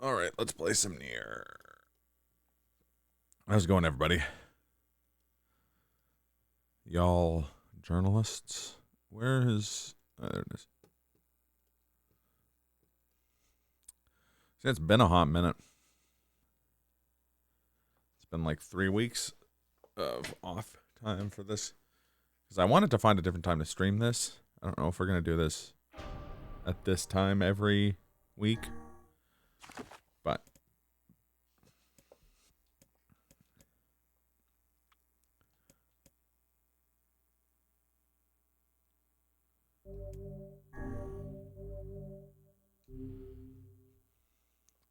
Alright, let's play some Nier. How's it going, everybody? Y'all journalists? Where is... Oh, there it is. See, it's been a hot minute. It's been like 3 weeks of off time for this. Because I wanted to find a different time to stream this. I don't know if we're going to do this at this time every week. But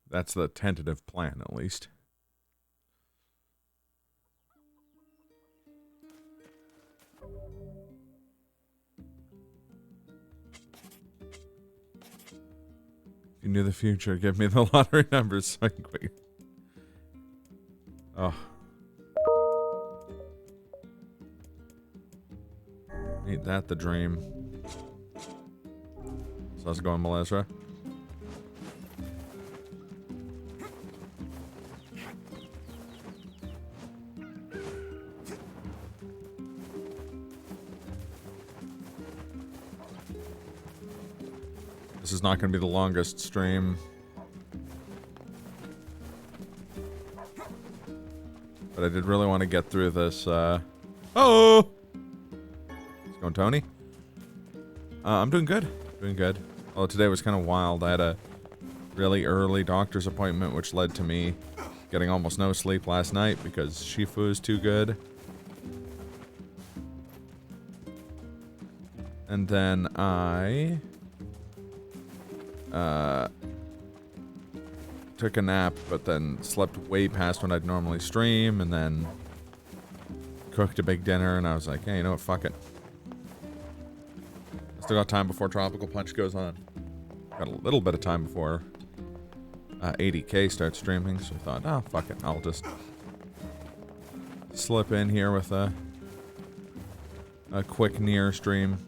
that's the tentative plan, at least. If you knew the future, give me the lottery numbers so I can quit. Oh. Ain't that the dream? So how's it going, Melezra? This is not going to be the longest stream. But I did really want to get through this, Oh! How's it going, Tony? I'm doing good. Doing good. Although today was kind of wild. I had a really early doctor's appointment, which led to me getting almost no sleep last night because Shifu is too good. And then I... took a nap, but then slept way past when I'd normally stream, and then cooked a big dinner, and I was like, hey, you know what, fuck it. I still got time before Tropical Punch goes on. Got a little bit of time before 80K starts streaming, so I thought, oh, fuck it, I'll just slip in here with a quick Nier stream.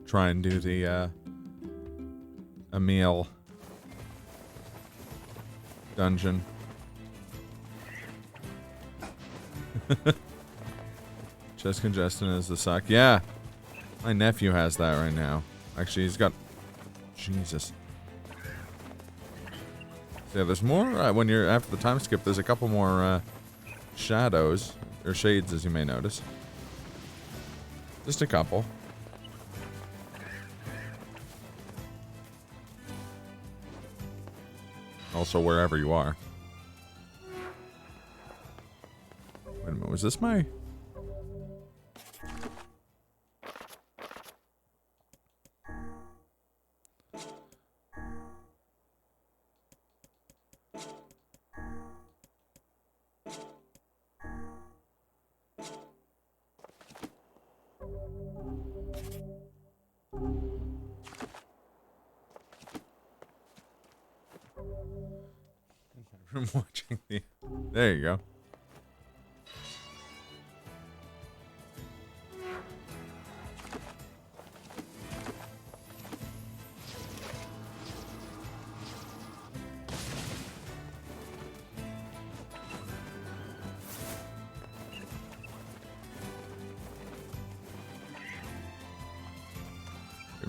Try and do the Emil dungeon. Chest congestion is the suck. Yeah, my nephew has that right now. Actually, he's got... Jesus. So yeah, there's more, when you're after the time skip, there's a couple more shadows, or shades, as you may notice. Just a couple. Also, wherever you are. Wait a minute, was this my... I'm watching the... There you go.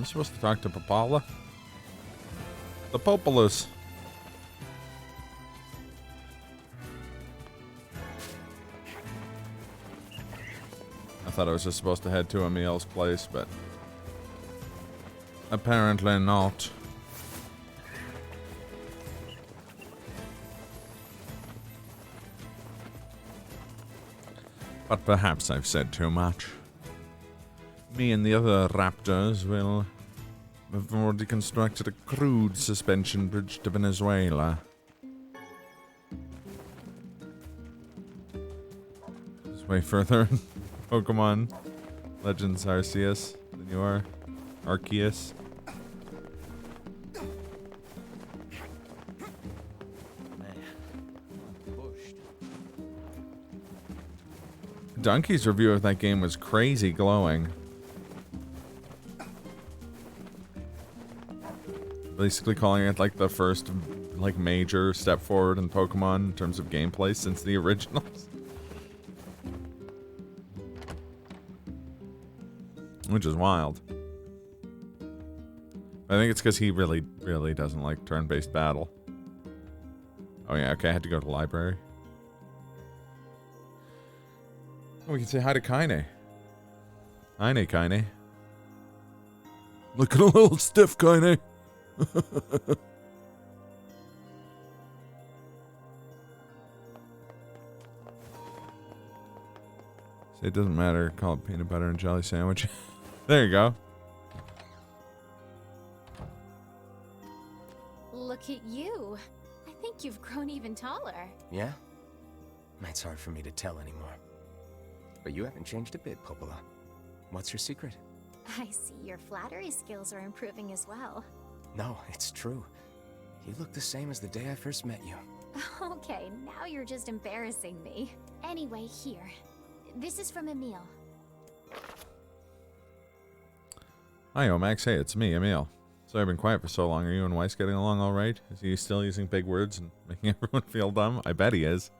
I'm supposed to talk to Popala? The Populus. I thought I was just supposed to head to Emil's place, but apparently not. But perhaps I've said too much. Me and the other raptors will have already constructed a crude suspension bridge to Venezuela. It's way further in Pokemon Legends Arceus than you are Arceus. Donkey's review of that game was crazy glowing. Basically calling it like the first like major step forward in Pokemon in terms of gameplay since the originals. Which is wild. I think it's because he really, really doesn't like turn-based battle. Oh yeah, okay, I had to go to the library. Oh, we can say hi to Kaine. Kaine. Looking a little stiff, Kaine. Say it doesn't matter. Call it peanut butter and jelly sandwich. There you go. Look at you. I think you've grown even taller. Yeah? It's hard for me to tell anymore. But you haven't changed a bit, Popola. What's your secret? I see your flattery skills are improving as well. No, it's true. You look the same as the day I first met you. Okay, now you're just embarrassing me. Anyway, here. This is from Emil. Hi, Omax. Hey, it's me, Emil. Sorry I've been quiet for so long. Are you and Weiss getting along all right? Is he still using big words and making everyone feel dumb? I bet he is.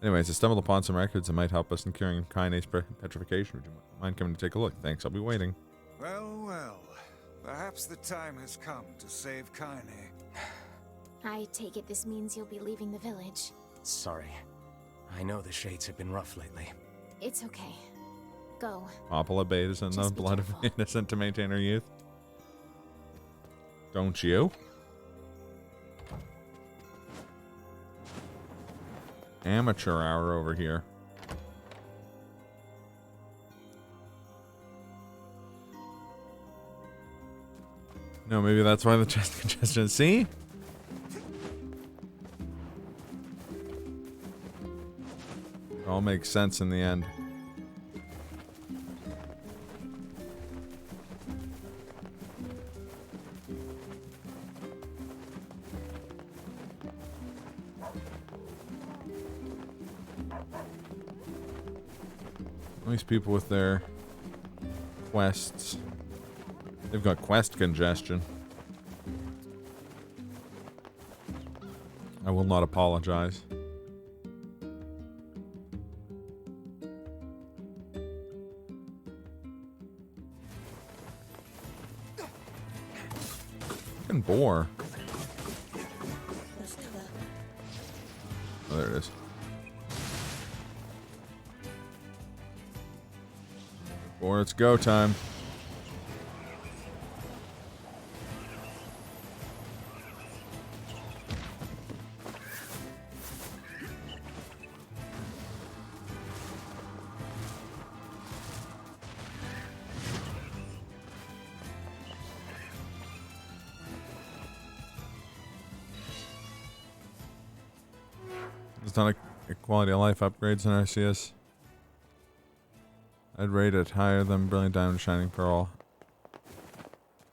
Anyways, I stumbled upon some records that might help us in curing Kaine's petrification. Would you mind coming to take a look? Thanks, I'll be waiting. Well, well. Perhaps the time has come to save Kaine. I take it this means you'll be leaving the village. Sorry. I know the shades have been rough lately. It's okay. Go. Popula bathes in the Just be blood of careful. innocent to maintain her youth. Don't you? Amateur hour over here. No, maybe that's why the chest congestion. See? It all makes sense in the end. These people with their quests. They've got quest congestion. I will not apologize. Fucking boar. Oh, there it is. Boar, it's go time. It's not a quality of life upgrades in Arceus. I'd rate it higher than Brilliant Diamond Shining Pearl.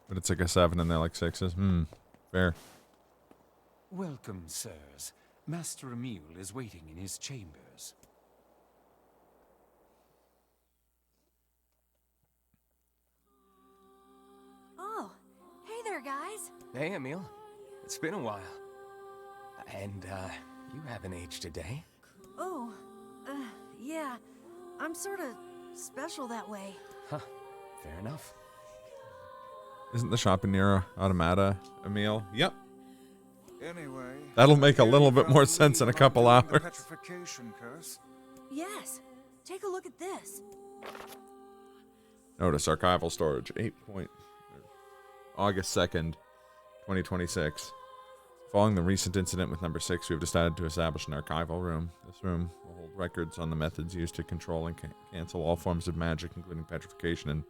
But it's like a 7 and they're like 6s. Fair. Welcome, sirs. Master Emil is waiting in his chambers. Oh, hey there, guys. Hey, Emil. It's been a while. And, you haven't aged a day. Oh, yeah. I'm sort of special that way. Huh. Fair enough. Isn't the shopping near Automata, Emil? Yep. Anyway, That'll make a here little we bit more found sense in a Leon couple undoing the hours. petrification curse. Yes. Take a look at this. Notice archival storage, August 2nd, 2026. Following the recent incident with number 6, we have decided to establish an archival room. This room will hold records on the methods used to control and cancel all forms of magic, including petrification and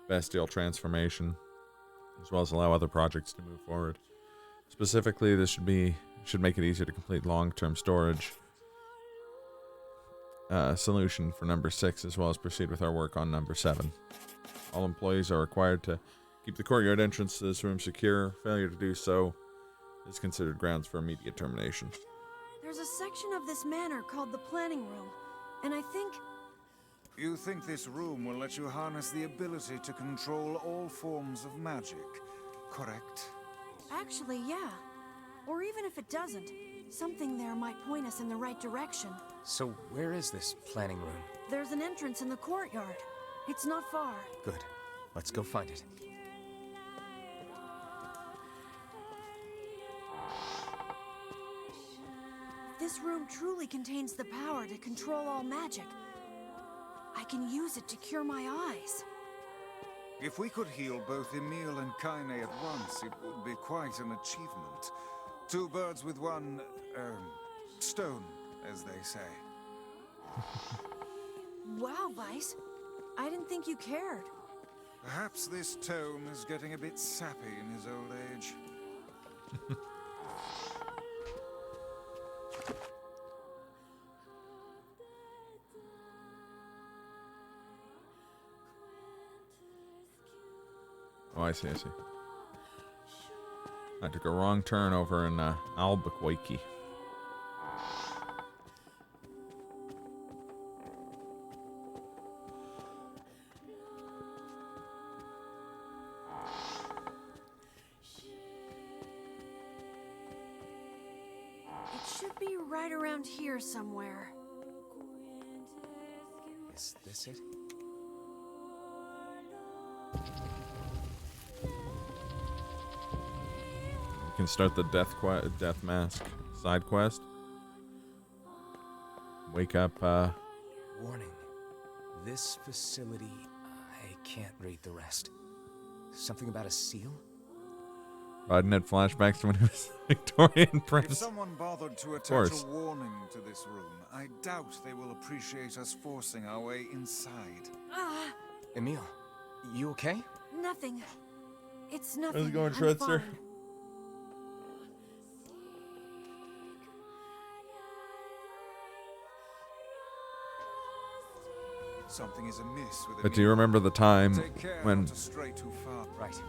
bestial transformation, as well as allow other projects to move forward. Specifically, this should make it easier to complete long-term storage solution for number 6, as well as proceed with our work on number 7. All employees are required to keep the courtyard entrance to this room secure. Failure to do so is considered grounds for immediate termination. There's a section of this manor called the planning room, and I think... You think this room will let you harness the ability to control all forms of magic, correct? Actually, yeah. Or even if it doesn't, something there might point us in the right direction. So where is this planning room? There's an entrance in the courtyard. It's not far. Good. Let's go find it. This room truly contains the power to control all magic. I can use it to cure my eyes. If we could heal both Emil and Kaine at once, it would be quite an achievement. 2 birds with one, stone, as they say. Wow, Vice. I didn't think you cared. Perhaps this tome is getting a bit sappy in his old age. Oh, I see. I took a wrong turn over in Albuquerque. It should be right around here somewhere. Is this it? We can start the death mask side quest. Wake up, Warning. This facility... I can't read the rest. Something about a seal? Biden had flashbacks to when he was Victorian If prince. someone bothered to attach course. a warning to this room, I doubt they will appreciate us forcing our way inside. Ah, Emil, you okay? nothing. It's nothing. How's it going, I'm Shredster? fine. Something is amiss with But do you Emil. remember the time Take care when... not to stray too far. Right.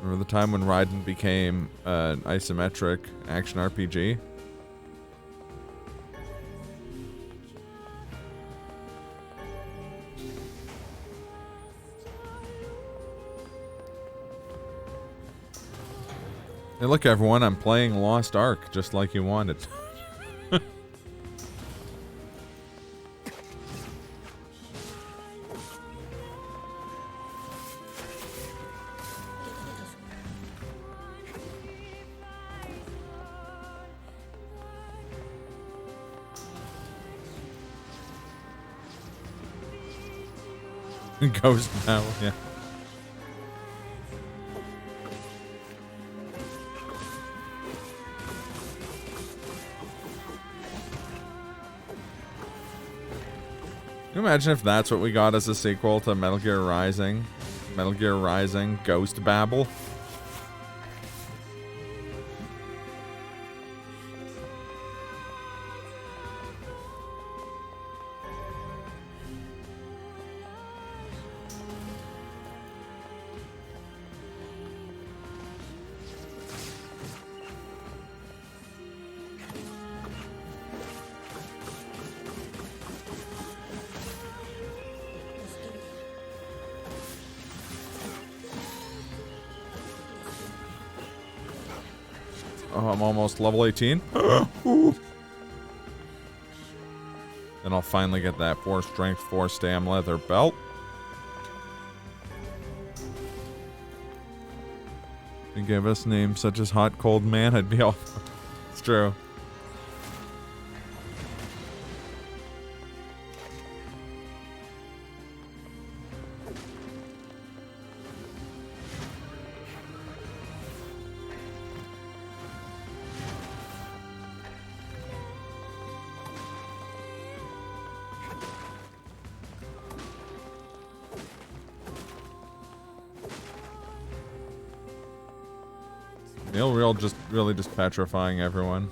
Remember the time when Raiden became an isometric action RPG? Hey, look, everyone, I'm playing Lost Ark just like you wanted. Ghost battle, yeah. Can you imagine if that's what we got as a sequel to Metal Gear Rising? Metal Gear Rising Ghost Babel? Oh, I'm almost level 18. Ooh. Then I'll finally get that 4 strength, 4 stam leather belt. They gave us names such as Hot Cold Man, I'd be all... It's true. Real really just petrifying everyone.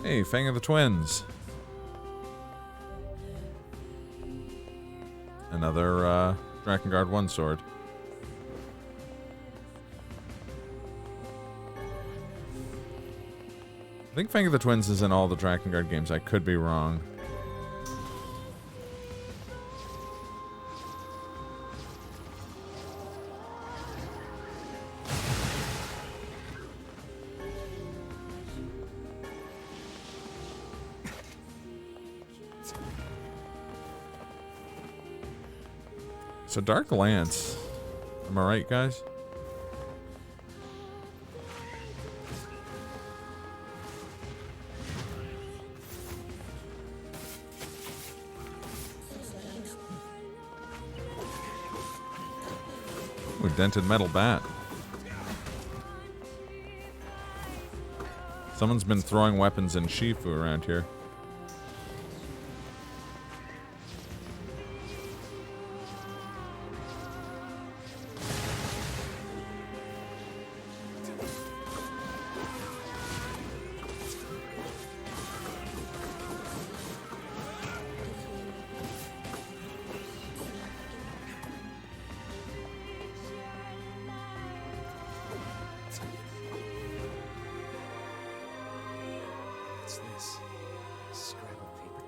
Hey, Fang of the Twins. Another Drakengard 1 sword. I think Fang of the Twins is in all the Drakengard games. I could be wrong. So Dark Lance. Am I right, guys? Ooh, dented metal bat. Someone's been throwing weapons in Shifu around here. What's this? A scrap of paper?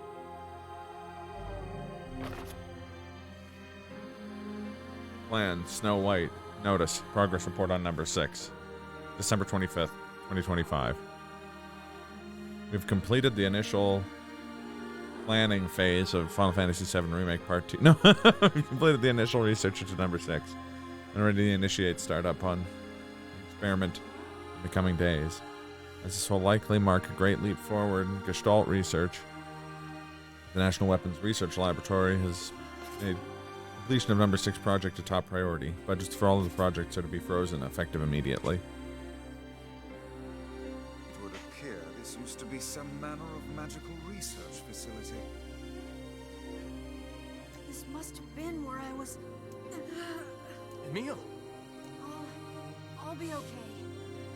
Plan, Snow White. Notice, progress report on number 6. December 25th, 2025. We've completed the initial planning phase of Final Fantasy VII Remake Part 2. No, we've completed the initial research into number 6. And ready to initiate startup on experiment in the coming days. As this will likely mark a great leap forward in Gestalt research. The National Weapons Research Laboratory has made completion of number 6 project a top priority. Budgets for all of the projects are to be frozen, effective immediately. It would appear this used to be some manner of magical research facility. This must have been where I was. Emil! I'll be okay.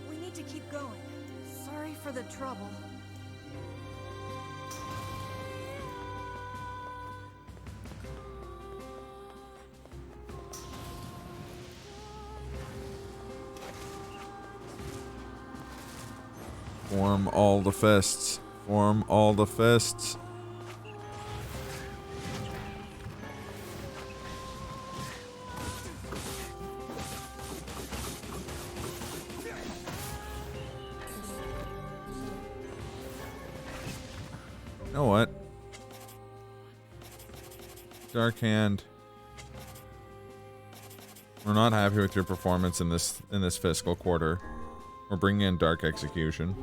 We need to keep going. Sorry for the trouble. Form all the fists. Form all the fists. You know what? Dark Hand. We're not happy with your performance in this fiscal quarter. We're bringing in Dark Execution.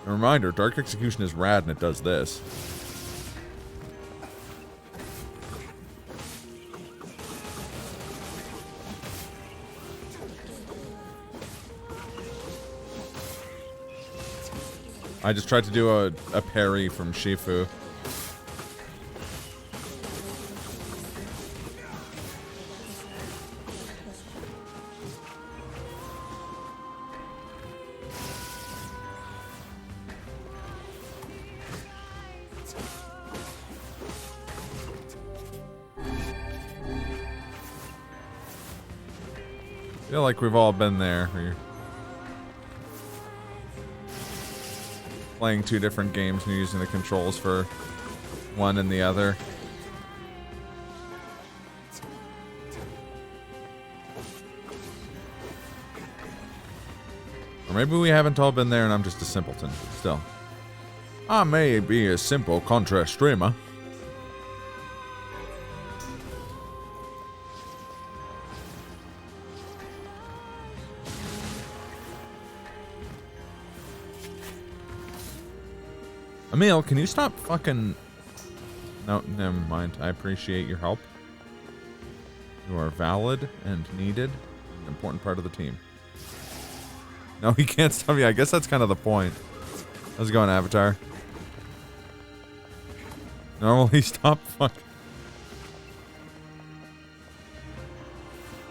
A reminder, Dark Execution is rad and it does this. I just tried to do a parry from Shifu. I feel like we've all been there. We're playing 2 different games and using the controls for one and the other. Or maybe we haven't all been there and I'm just a simpleton. Still. I may be a simple Contra streamer. Emil, can you stop fucking... No, never mind. I appreciate your help. You are valid and needed. An important part of the team. No, he can't stop me. I guess that's kind of the point. How's it going, Avatar? Normally stop fuck.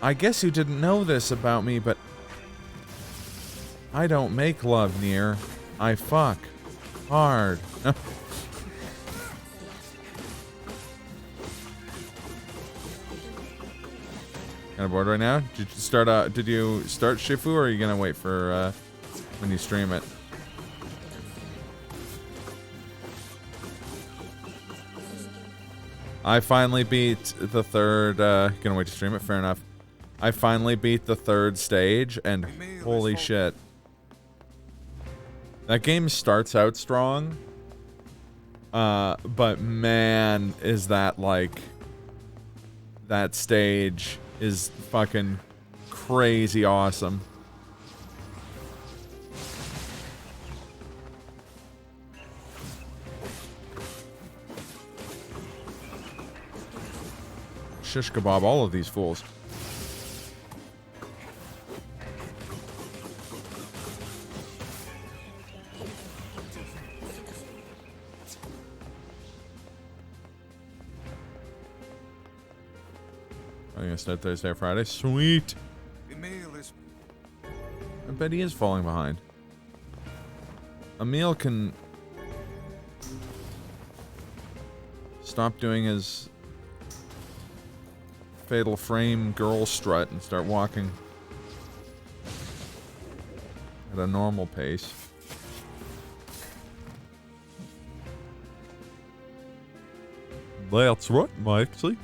I guess you didn't know this about me, but I don't make love near. I fuck. Hard. Kind of bored right now. Did you start Shifu, or are you gonna wait for when you stream it? I finally beat the third. Gonna wait to stream it. Fair enough. I finally beat the third stage, and holy shit. That game starts out strong, but man, is that like... That stage is fucking crazy awesome. Shish kebab all of these fools. I'm gonna start Thursday or Friday. Sweet. Emil is... I bet he is falling behind. Emil can stop doing his fatal frame girl strut and start walking at a normal pace. That's right, Maxie.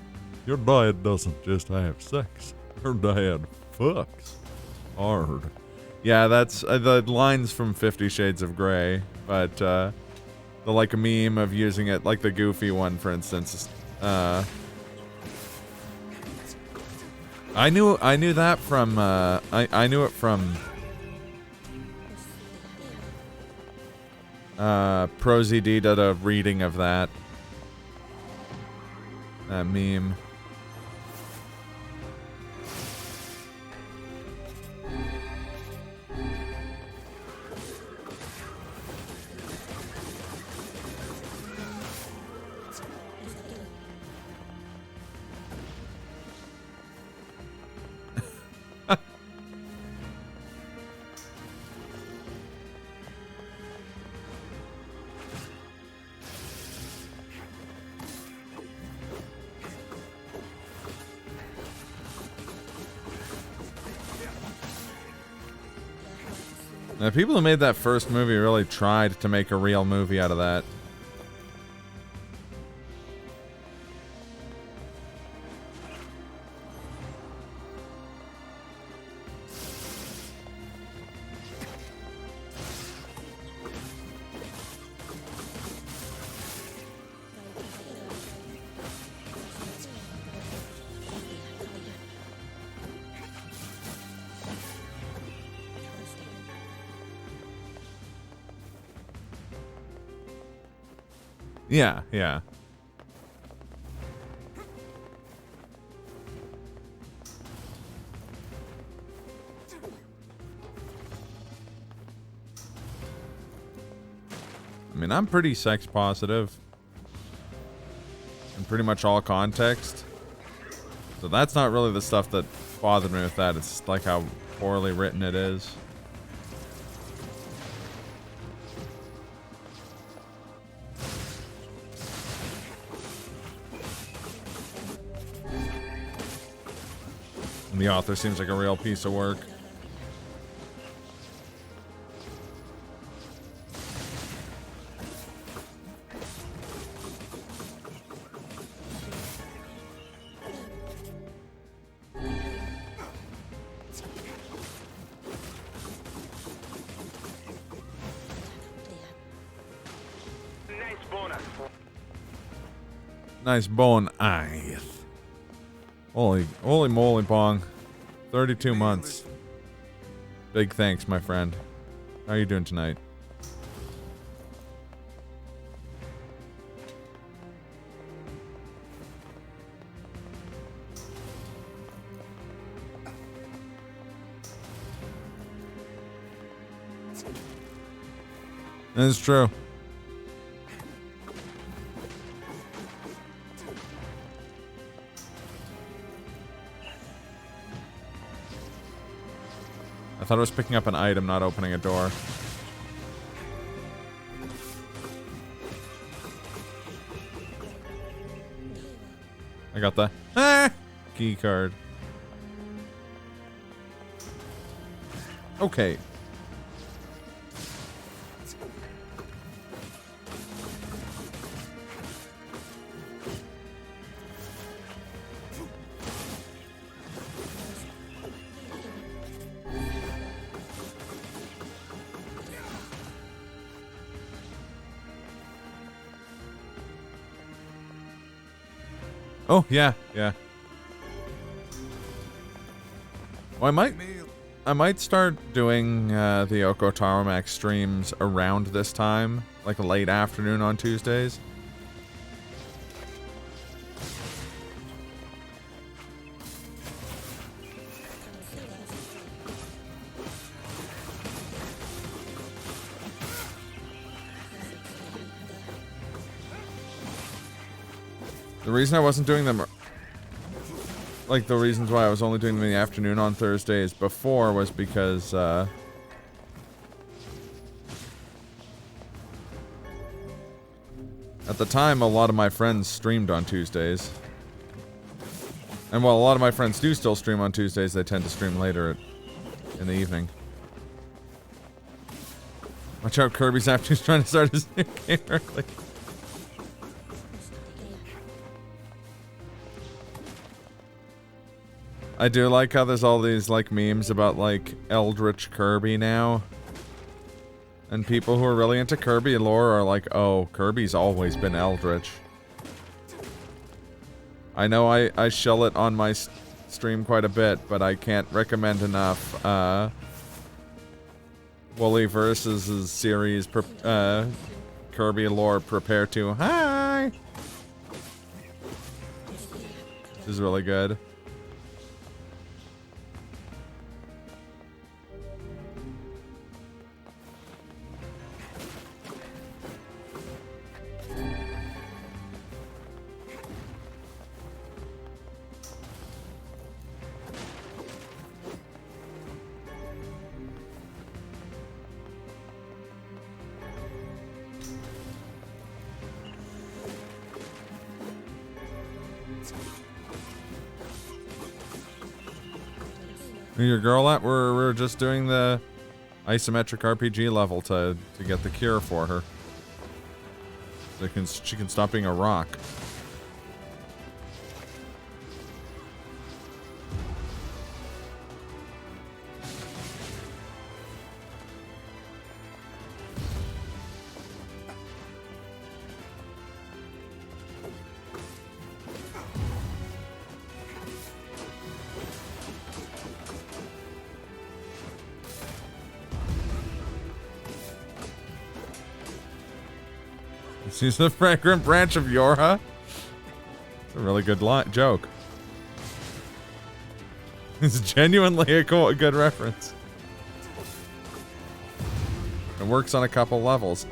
Your dad doesn't just have sex. Your dad fucks hard. Yeah, that's the lines from 50 Shades of Grey, but the like a meme of using it, like the Goofy one, for instance. I knew that from I knew it from ProZD did a reading of that meme. The people who made that first movie really tried to make a real movie out of that. Yeah, yeah. I mean, I'm pretty sex positive in pretty much all context. So that's not really the stuff that bothered me with that. It's like how poorly written it is. And the author seems like a real piece of work. Nice bone eyes. Holy moly bong. 32 months. Big thanks, my friend. How are you doing tonight? That's true. I thought I was picking up an item, not opening a door. I got the key card. Okay. Oh, yeah, yeah. Well, I might start doing the Yoko Tarohmacs streams around this time, like a late afternoon on Tuesdays. The reason I wasn't doing them, like the reasons why I was only doing them in the afternoon on Thursdays before was because, at the time, a lot of my friends streamed on Tuesdays. And while a lot of my friends do still stream on Tuesdays, they tend to stream later in the evening. Watch out, Kirby's after he's trying to start his new game early. I do like how there's all these, like, memes about, like, Eldritch Kirby now. And people who are really into Kirby lore are like, oh, Kirby's always been Eldritch. I know I shell it on my stream quite a bit, but I can't recommend enough, Wooly versus series, Kirby lore Prepare to. Hi! This is really good. Your girl at? We're just doing the isometric RPG level to get the cure for her. So she can stop being a rock. She's the fragrant branch of Yorha. It's a really good joke. It's genuinely a good reference. It works on a couple levels.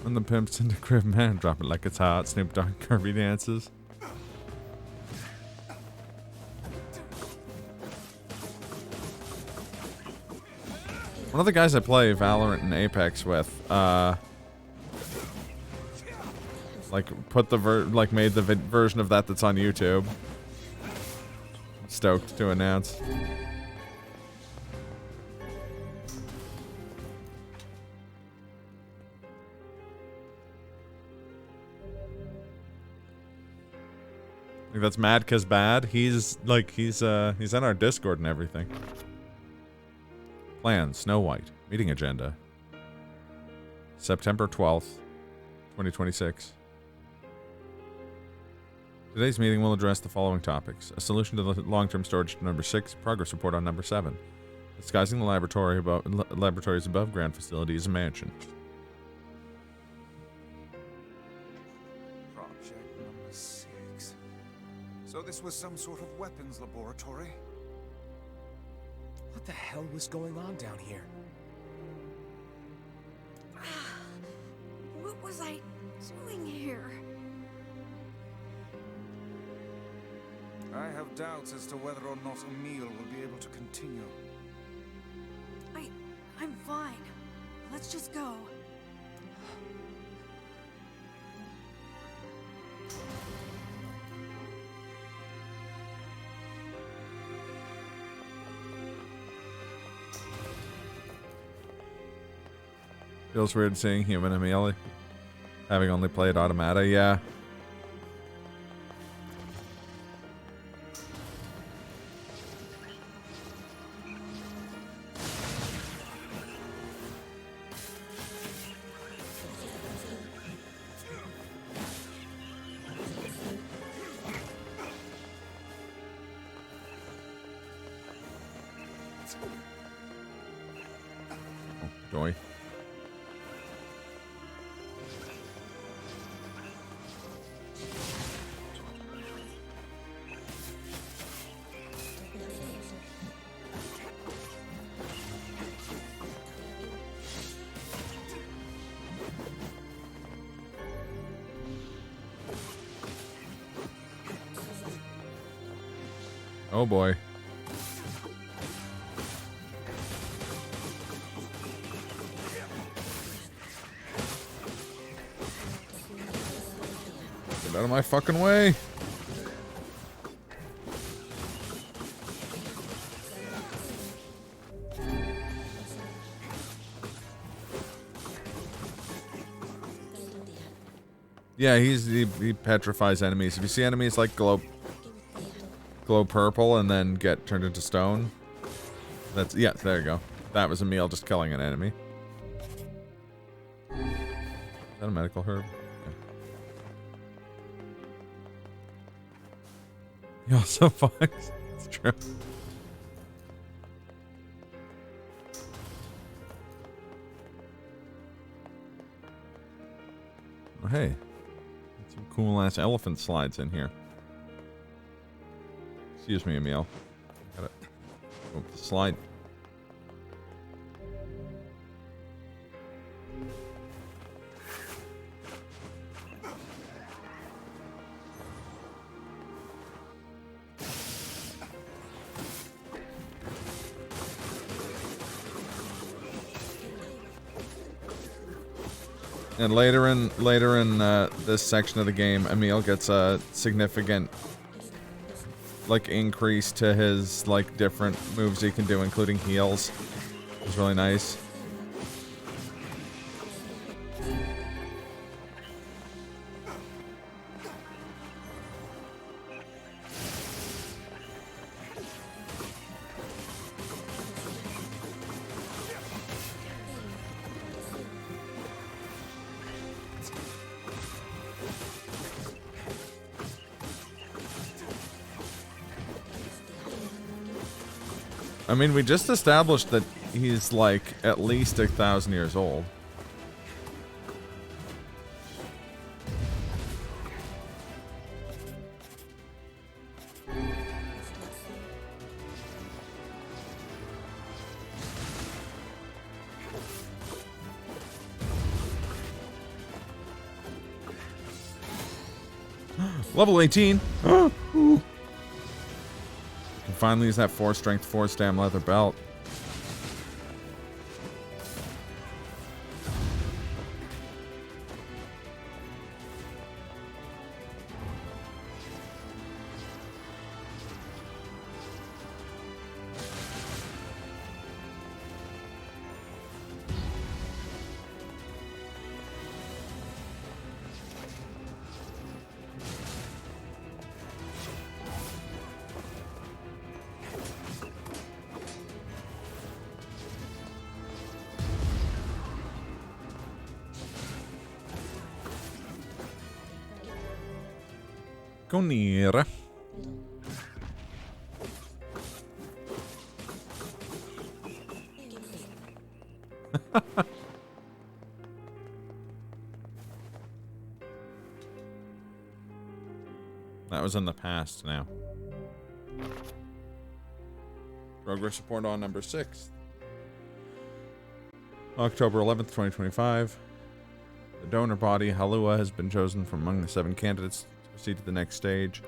When the pimp's into crib, man, drop it like it's hot. Snoop Dogg Kirby dances. One of the guys I play Valorant and Apex with, like put the made the version of that that's on YouTube. Stoked to announce. I think that's Mad 'cause bad. He's in our Discord and everything. Plans, Snow White. Meeting agenda. September 12th, 2026. Today's meeting will address the following topics. A solution to the long-term storage number 6, progress report on number 7. Disguising the laboratory's above-ground facility as a mansion. Project number 6. So this was some sort of weapons laboratory? What the hell was going on down here? What was I doing here? I have doubts as to whether or not Emil will be able to continue. I'm fine. Let's just go. Feels weird seeing human Emil, having only played Automata, yeah. Joy. Oh boy. Get out of my fucking way. Yeah, he petrifies enemies. If you see enemies like glow purple and then get turned into stone, that's, yeah, there you go. That was Emil just killing an enemy. Is that a medical herb? Yeah. He also fucks. It's true. Oh, hey. Some cool ass elephant slides in here. Excuse me, Emil. Got it. Oh, slide. And later in this section of the game, Emil gets a significant like increase to his like different moves he can do, including heals. It's really nice. I mean, we just established that he's like at least 1,000 years old. Level 18. Finally use that 4 strength, 4 stam leather belt. go near. That was in the past now. Progress report on number 6. October 11th, 2025. The donor body, Halua, has been chosen from among the 7 candidates to proceed to the next stage.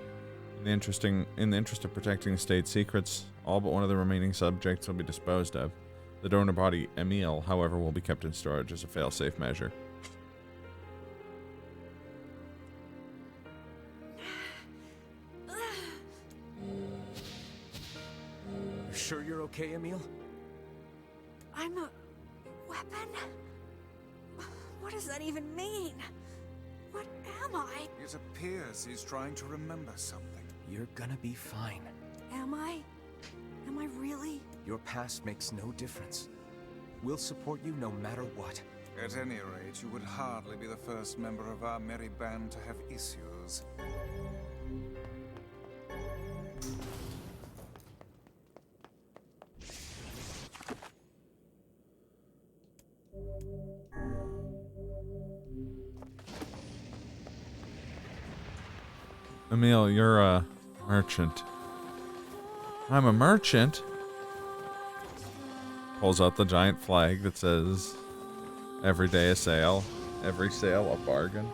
In the interest of protecting state secrets, all but one of the remaining subjects will be disposed of. The donor body, Emil, however, will be kept in storage as a fail-safe measure. You sure you're okay, Emil? I'm a weapon? What does that even mean? What am I? It appears he's trying to remember something. You're gonna be fine. Am I? Am I really? Your past makes no difference. We'll support you no matter what. At any rate, you would hardly be the first member of our merry band to have issues. Emil, you're a merchant. I'm a merchant? Pulls out the giant flag that says, every day a sale, every sale a bargain.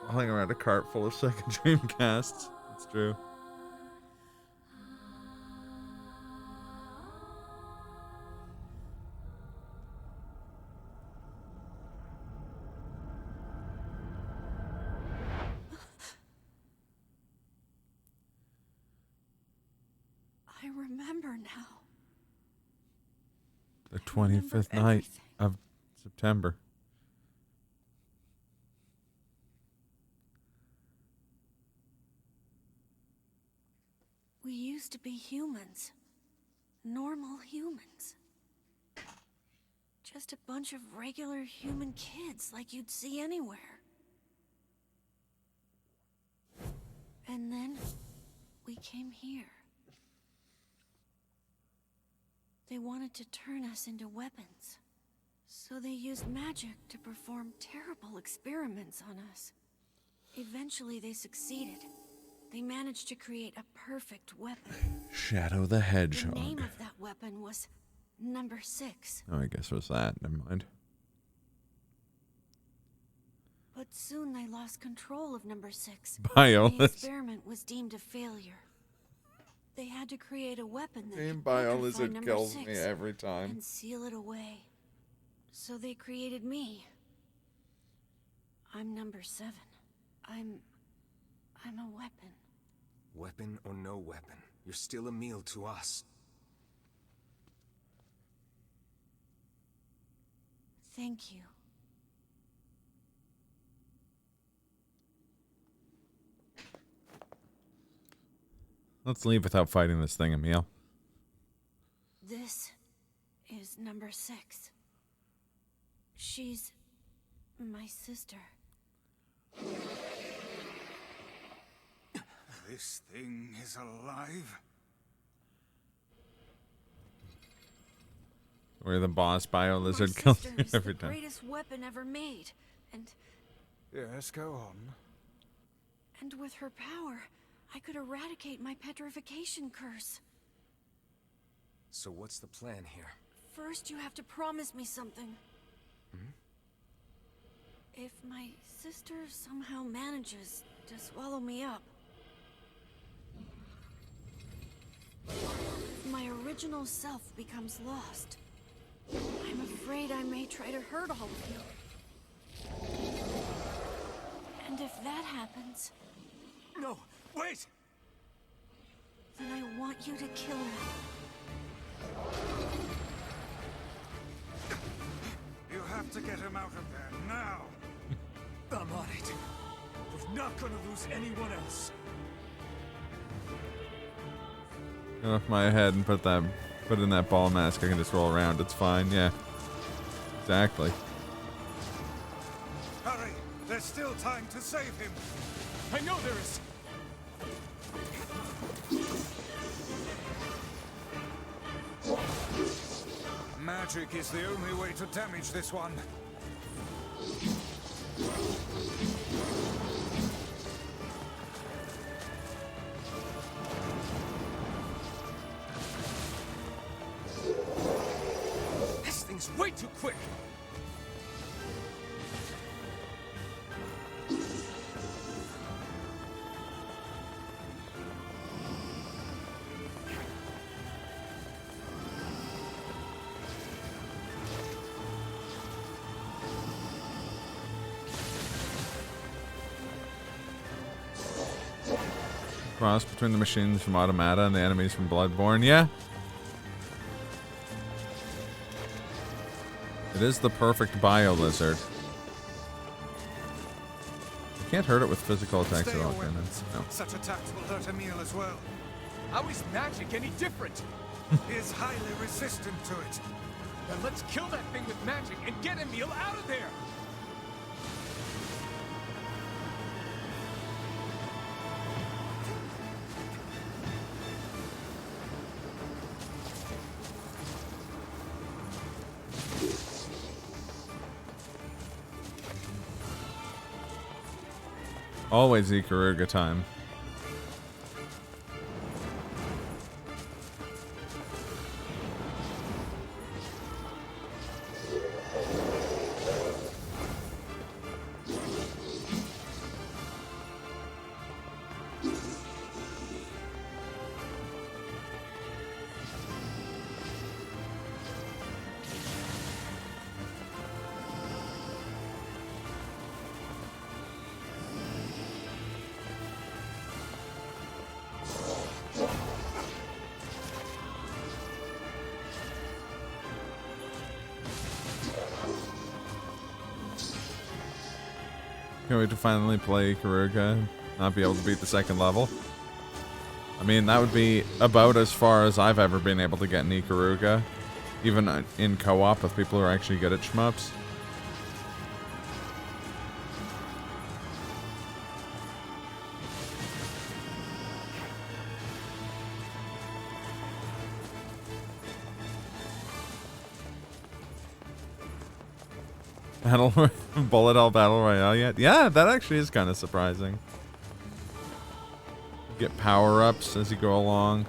Hauling around a cart full of second Dreamcasts. It's true. I remember now. The 25th night everything. of September. We used to be humans. Normal humans. Just a bunch of regular human kids like you'd see anywhere. And then we came here. They wanted to turn us into weapons. So they used magic to perform terrible experiments on us. Eventually they succeeded. They managed to create a perfect weapon. Shadow the The Hedgehog. name of that weapon was Number 6. Oh, I guess it was that. Never mind. But soon they lost control of Number 6. The Biolis. experiment was deemed a failure. They had to create a weapon that Name could petrify Biolizard Number kills 6 me every time. and seal it away. So they created me. I'm Number 7. I'm a weapon. Weapon or no weapon, you're still a meal to us. Thank you. Let's leave without fighting this thing, Emil. This is Number 6. She's my sister. This thing is alive? Where the boss Bio My Lizard kills sister me is every the time. greatest weapon ever made, and Yes, go on. with her power, I could eradicate my petrification curse. So what's the plan here? First, you have to promise me something. If my sister somehow manages to swallow me up, if my original self becomes lost, I'm afraid I may try to hurt all of you. And if that happens, No, wait! then I want you to kill me. have to get him out of there now. I'm on it. We're not gonna lose anyone else. Get off my head and put in that ball mask. I can just roll around. It's fine. Yeah. Exactly. Hurry! There's still time to save him. I know there is. Magic is the only way to damage this one. This thing's way too quick. Cross between the machines from Automata and the enemies from Bloodborne. Yeah. It is the perfect bio lizard. You can't hurt it with physical attacks Stay at all, your can it? weapons. No. Such attacks will hurt Emil as well. How is magic any different? He is highly resistant to it. Then let's kill that thing with magic and get Emil out of there! Always Ikaruga time. Can't wait to finally play Ikaruga, not be able to beat the second level. I mean, that would be about as far as I've ever been able to get in Ikaruga, even in co-op with people who are actually good at shmups. Bullet hell battle royale yet? Yeah, that actually is kind of surprising. You get power-ups as you go along.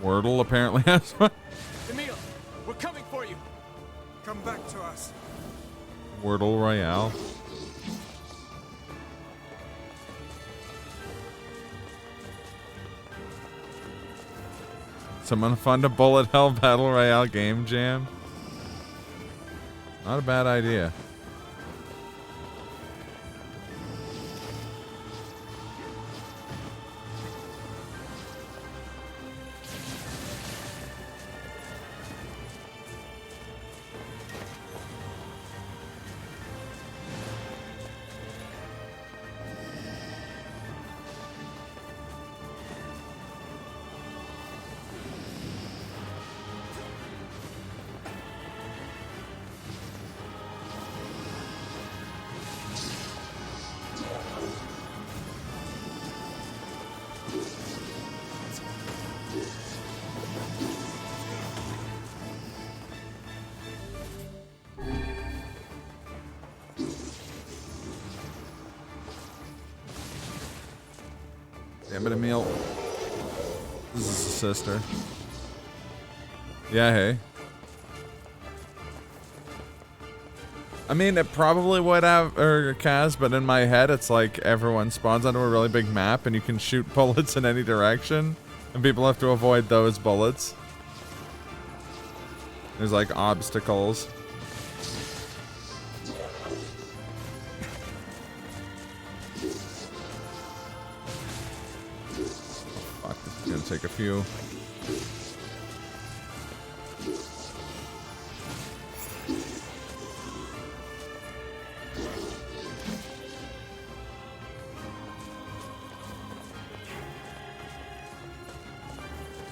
Wordle apparently has one. Emil, we're coming for you. Come back to us. Wordle Royale. Someone fund a bullet hell battle royale game jam. Not a bad idea. Damn it, Emil. This is his sister. Yeah, hey. I mean, it probably would have, or Kaz, but in my head, it's like everyone spawns onto a really big map and you can shoot bullets in any direction, and people have to avoid those bullets. There's like obstacles. Fuck, this is gonna take a few.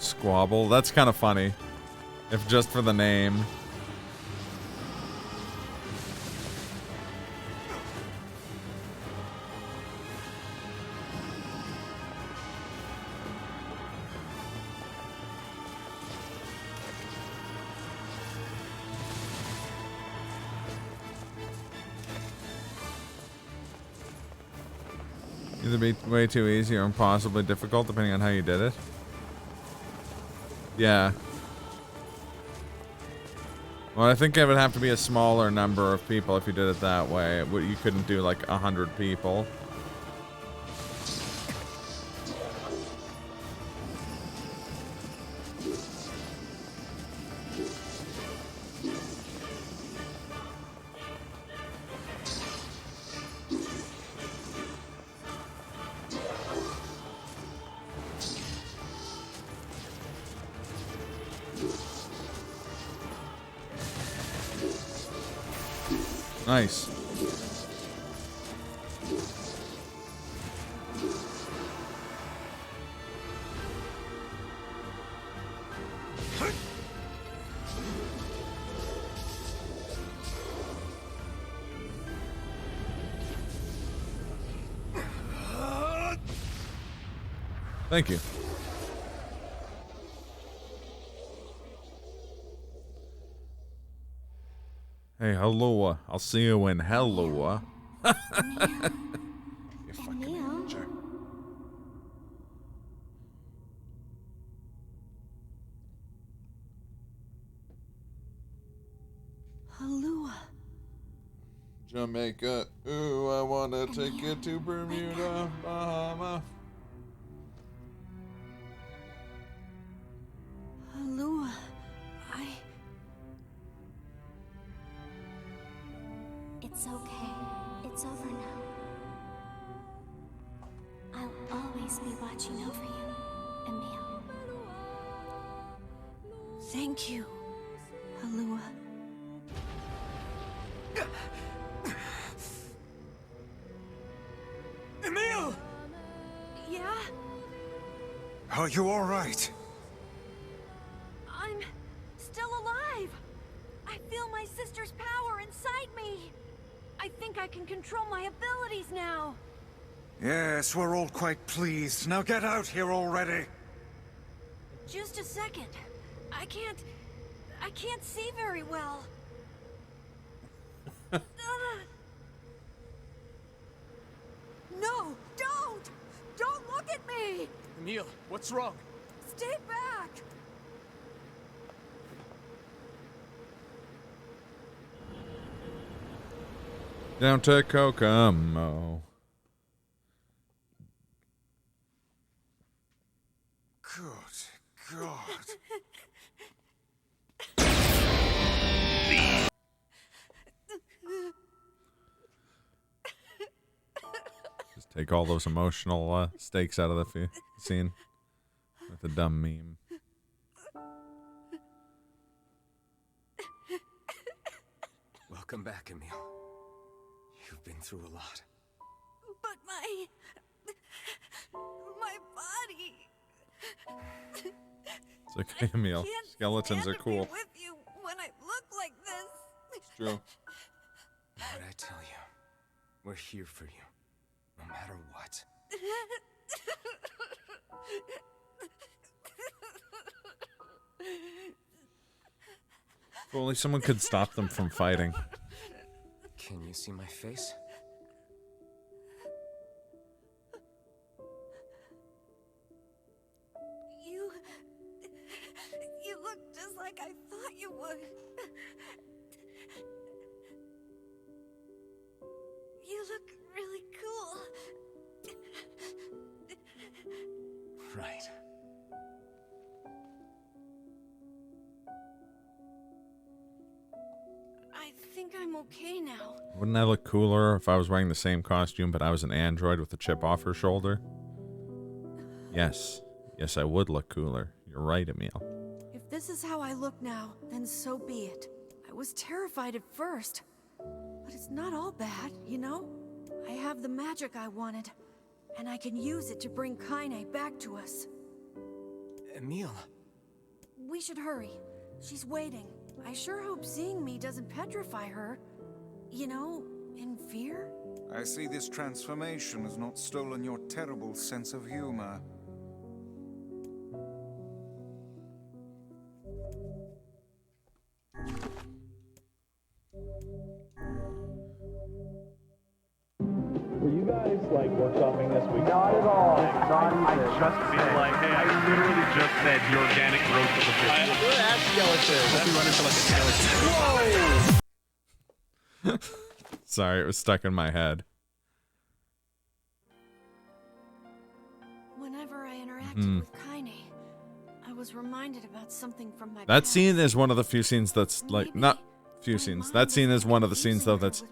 Squabble. That's kind of funny. If just for the name. Either be way too easy or impossibly difficult, depending on how you did it. Yeah. Well, I think it would have to be a smaller number of people if you did it that way. You couldn't do like 100 people. Nice. Thank you. Hey, hello. I'll see you in hello. You fucking amateur. Halua. Jamaica. Ooh, I wanna take you to Bermuda, Bahama. Halua. It's okay. It's over now. I'll always be watching over you, Emil. Thank you, Halua. Emil! Yeah? Are you all right? I'm still alive. I feel my sister's power inside me. I think I can control my abilities now. Yes, we're all quite pleased. Now get out here already. Just a second. I can't see very well. No, don't! Don't look at me! Emil, what's wrong? Stay back! Down to Kokomo. Good God. Just take all those emotional stakes out of the scene with a dumb meme. Welcome back, Emil. You've been through a lot. But my body. It's okay, Emil. Can't Skeletons stand are to be cool. with you when I look like this. It's true. What'd I tell you? We're here for you, no matter what. If only someone could stop them from fighting. Can you see my face? You look just like I thought you would. right. I think I'm okay now. Wouldn't I look cooler if I was wearing the same costume, but I was an android with a chip off her shoulder? Yes. Yes, I would look cooler. You're right, Emil. If this is how I look now, then so be it. I was terrified at first. But it's not all bad, you know? I have the magic I wanted, and I can use it to bring Kaine back to us. Emil. We should hurry. She's waiting. I sure hope seeing me doesn't petrify her. You know, in fear? I see this transformation has not stolen your terrible sense of humor. Were you guys like workshopping this week? Not at all. I just feel like, hey, I literally just said the organic growth of the fish. We're at skeletons. Hope we run into like a skeleton. Whoa! Sorry, it was stuck in my head. Whenever I interacted with Kaine, I was reminded about something from my That past. scene is one of the few scenes that's like, not few scenes. That scene is one of the scenes though that's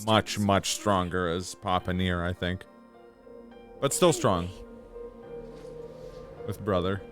much, much stronger as Papa Nier, I think. But still strong. With brother.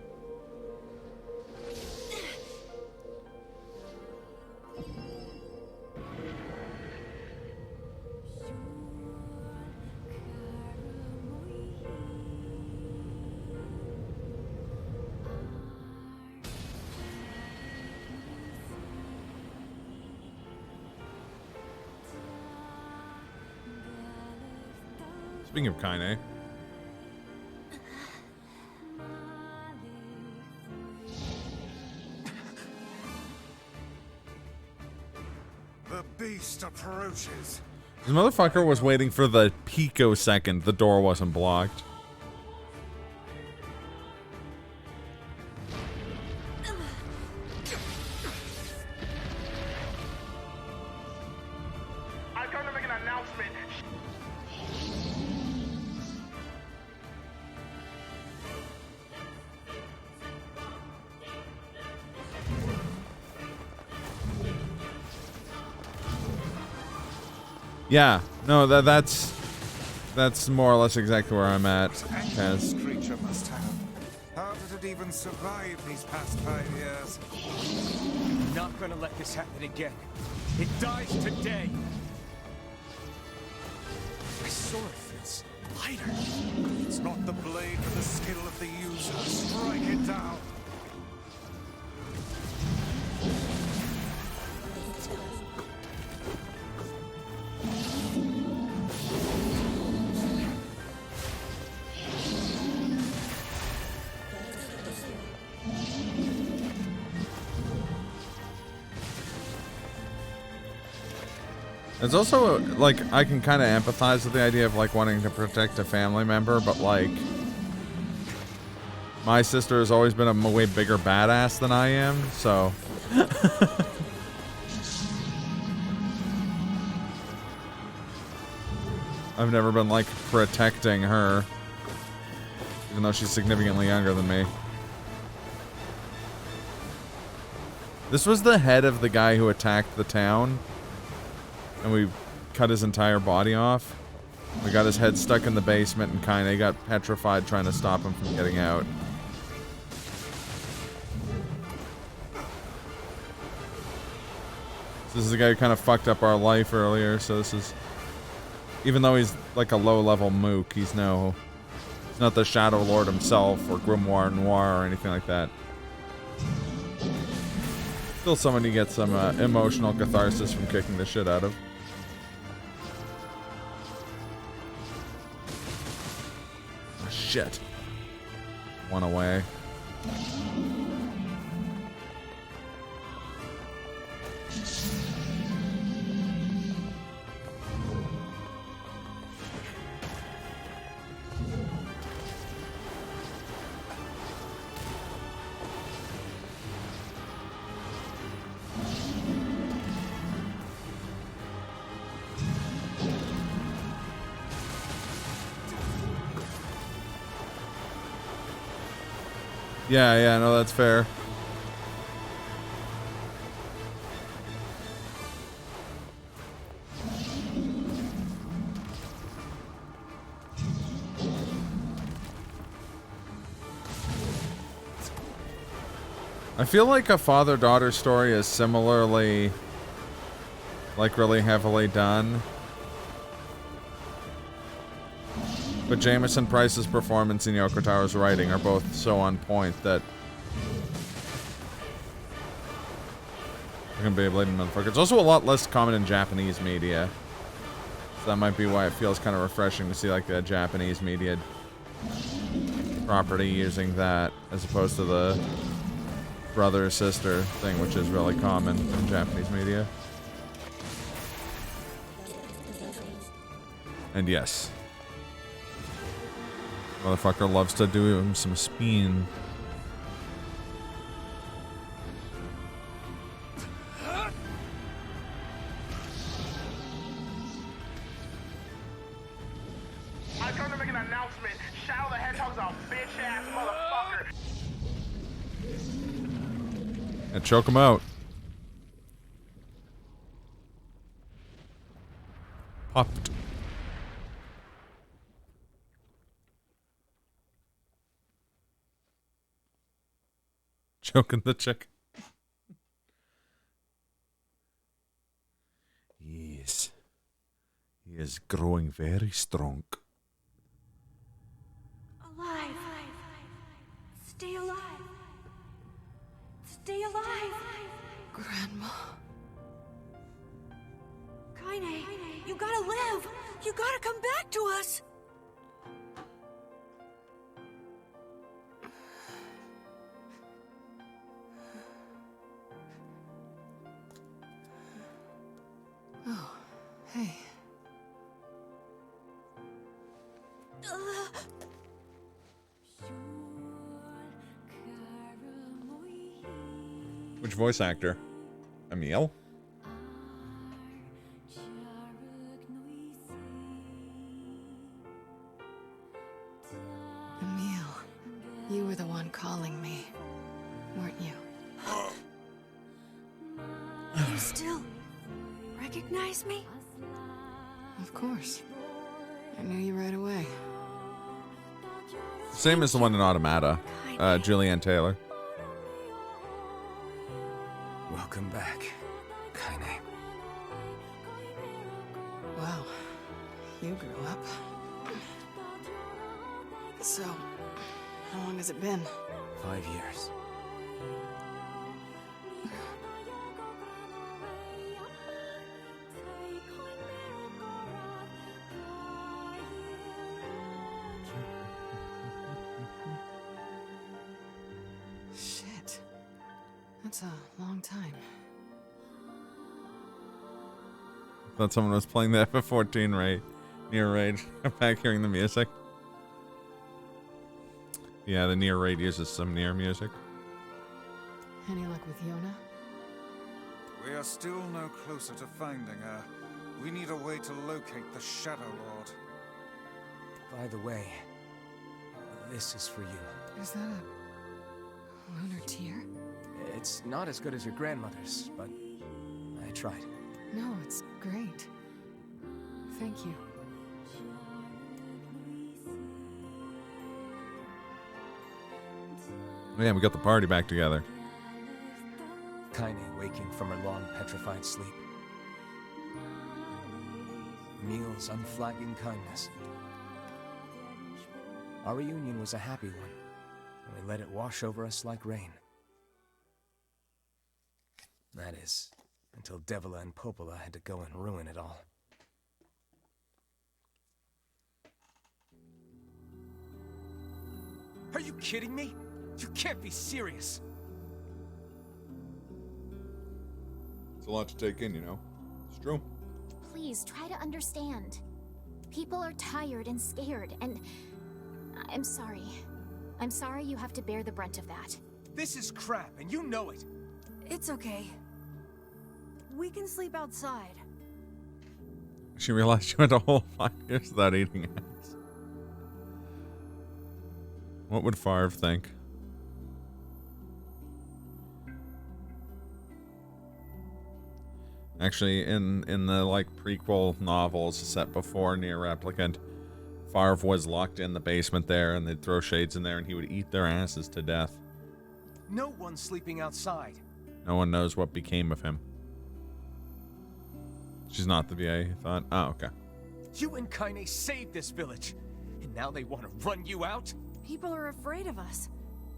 Speaking of Kaine. The beast approaches. This motherfucker was waiting for the picosecond the door wasn't blocked. I'm going to make an announcement. Yeah, no, that's more or less exactly where I'm at. This creature must have. How did it even survive these past 5 years? I'm not gonna let this happen again. It dies today. My sword feels lighter. It's not the blade but the skill of the user. Strike it down. It's also, like, I can kind of empathize with the idea of, like, wanting to protect a family member, but, like, my sister has always been a way bigger badass than I am, so. I've never been, like, protecting her, even though she's significantly younger than me. This was the head of the guy who attacked the town. And we cut his entire body off. We got his head stuck in the basement and Kaine got petrified trying to stop him from getting out. This is the guy who kind of fucked up our life earlier, so this is... Even though he's like a low-level mook, he's not the Shadow Lord himself or Grimoire Noir or anything like that. Still someone you get some emotional catharsis from kicking the shit out of. Oh, shit. One away. Yeah, no, that's fair. I feel like a father-daughter story is similarly, like, really heavily done. But Jameson Price's performance and Yoko Taro's writing are both so on point that I'm gonna be Beyblade motherfucker. It's also a lot less common in Japanese media. So that might be why it feels kind of refreshing to see like a Japanese media property using that as opposed to the brother or sister thing, which is really common in Japanese media. And yes, motherfucker loves to do him some spin. I come to make an announcement. Shadow the Hedgehog's a bitch-ass motherfucker. And choke him out. Popped. Choking the chick. Yes. He is growing very strong. Alive. Stay alive. Stay alive. Grandma. Kaine, you gotta live. You gotta come back to us. Oh, hey. Which voice actor? Emil? Emil, you were the one calling me, weren't you? You still recognize me? Of course. I knew you right away. Same as the one in Automata. Julianne Taylor. Welcome back, Kaine. Wow, you grew up. So, how long has it been? 5 years. Shit. That's a long time. Thought someone was playing the FF14 raid. Near Rage. I'm back hearing the music. Yeah, the Near Raid uses some Near music. Any luck with Yona? We are still no closer to finding her. We need a way to locate the Shadow Lord. By the way, this is for you. Is that a lunar tear? It's not as good as your grandmother's, but I tried. No, it's great. Thank you. Yeah, we got the party back together. Kaine waking from her long petrified sleep. Emil's unflagging kindness. Our reunion was a happy one, and we let it wash over us like rain. That is, until Devila and Popola had to go and ruin it all. Are you kidding me? You can't be serious! It's a lot to take in, you know. It's true. Please try to understand. People are tired and scared, and I'm sorry. I'm sorry you have to bear the brunt of that. This is crap, and you know it! It's okay. We can sleep outside. She realized she went a whole 5 years without eating eggs. What would Favre think? Actually, in the like prequel novels set before Near Replicant, Farv was locked in the basement there, and they'd throw shades in there, and he would eat their asses to death. No one's sleeping outside. No one knows what became of him. She's not the VA, you thought? Oh, okay. You and Kaine saved this village, and now they want to run you out? People are afraid of us.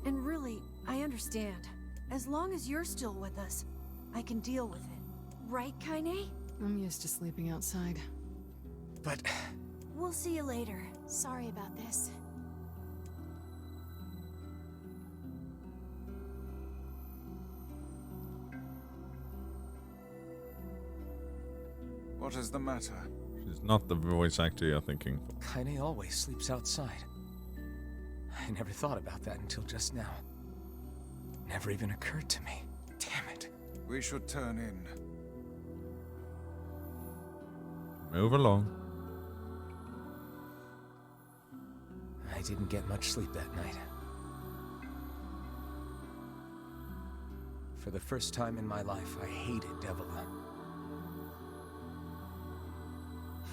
And really, I understand. As long as you're still with us, I can deal with it. Right, Kaine? I'm used to sleeping outside. But... We'll see you later. Sorry about this. What is the matter? She's not the voice actor you're thinking. Kaine always sleeps outside. I never thought about that until just now. Never even occurred to me. Damn it. We should turn in. Move along. I didn't get much sleep that night. For the first time in my life, I hated Devila.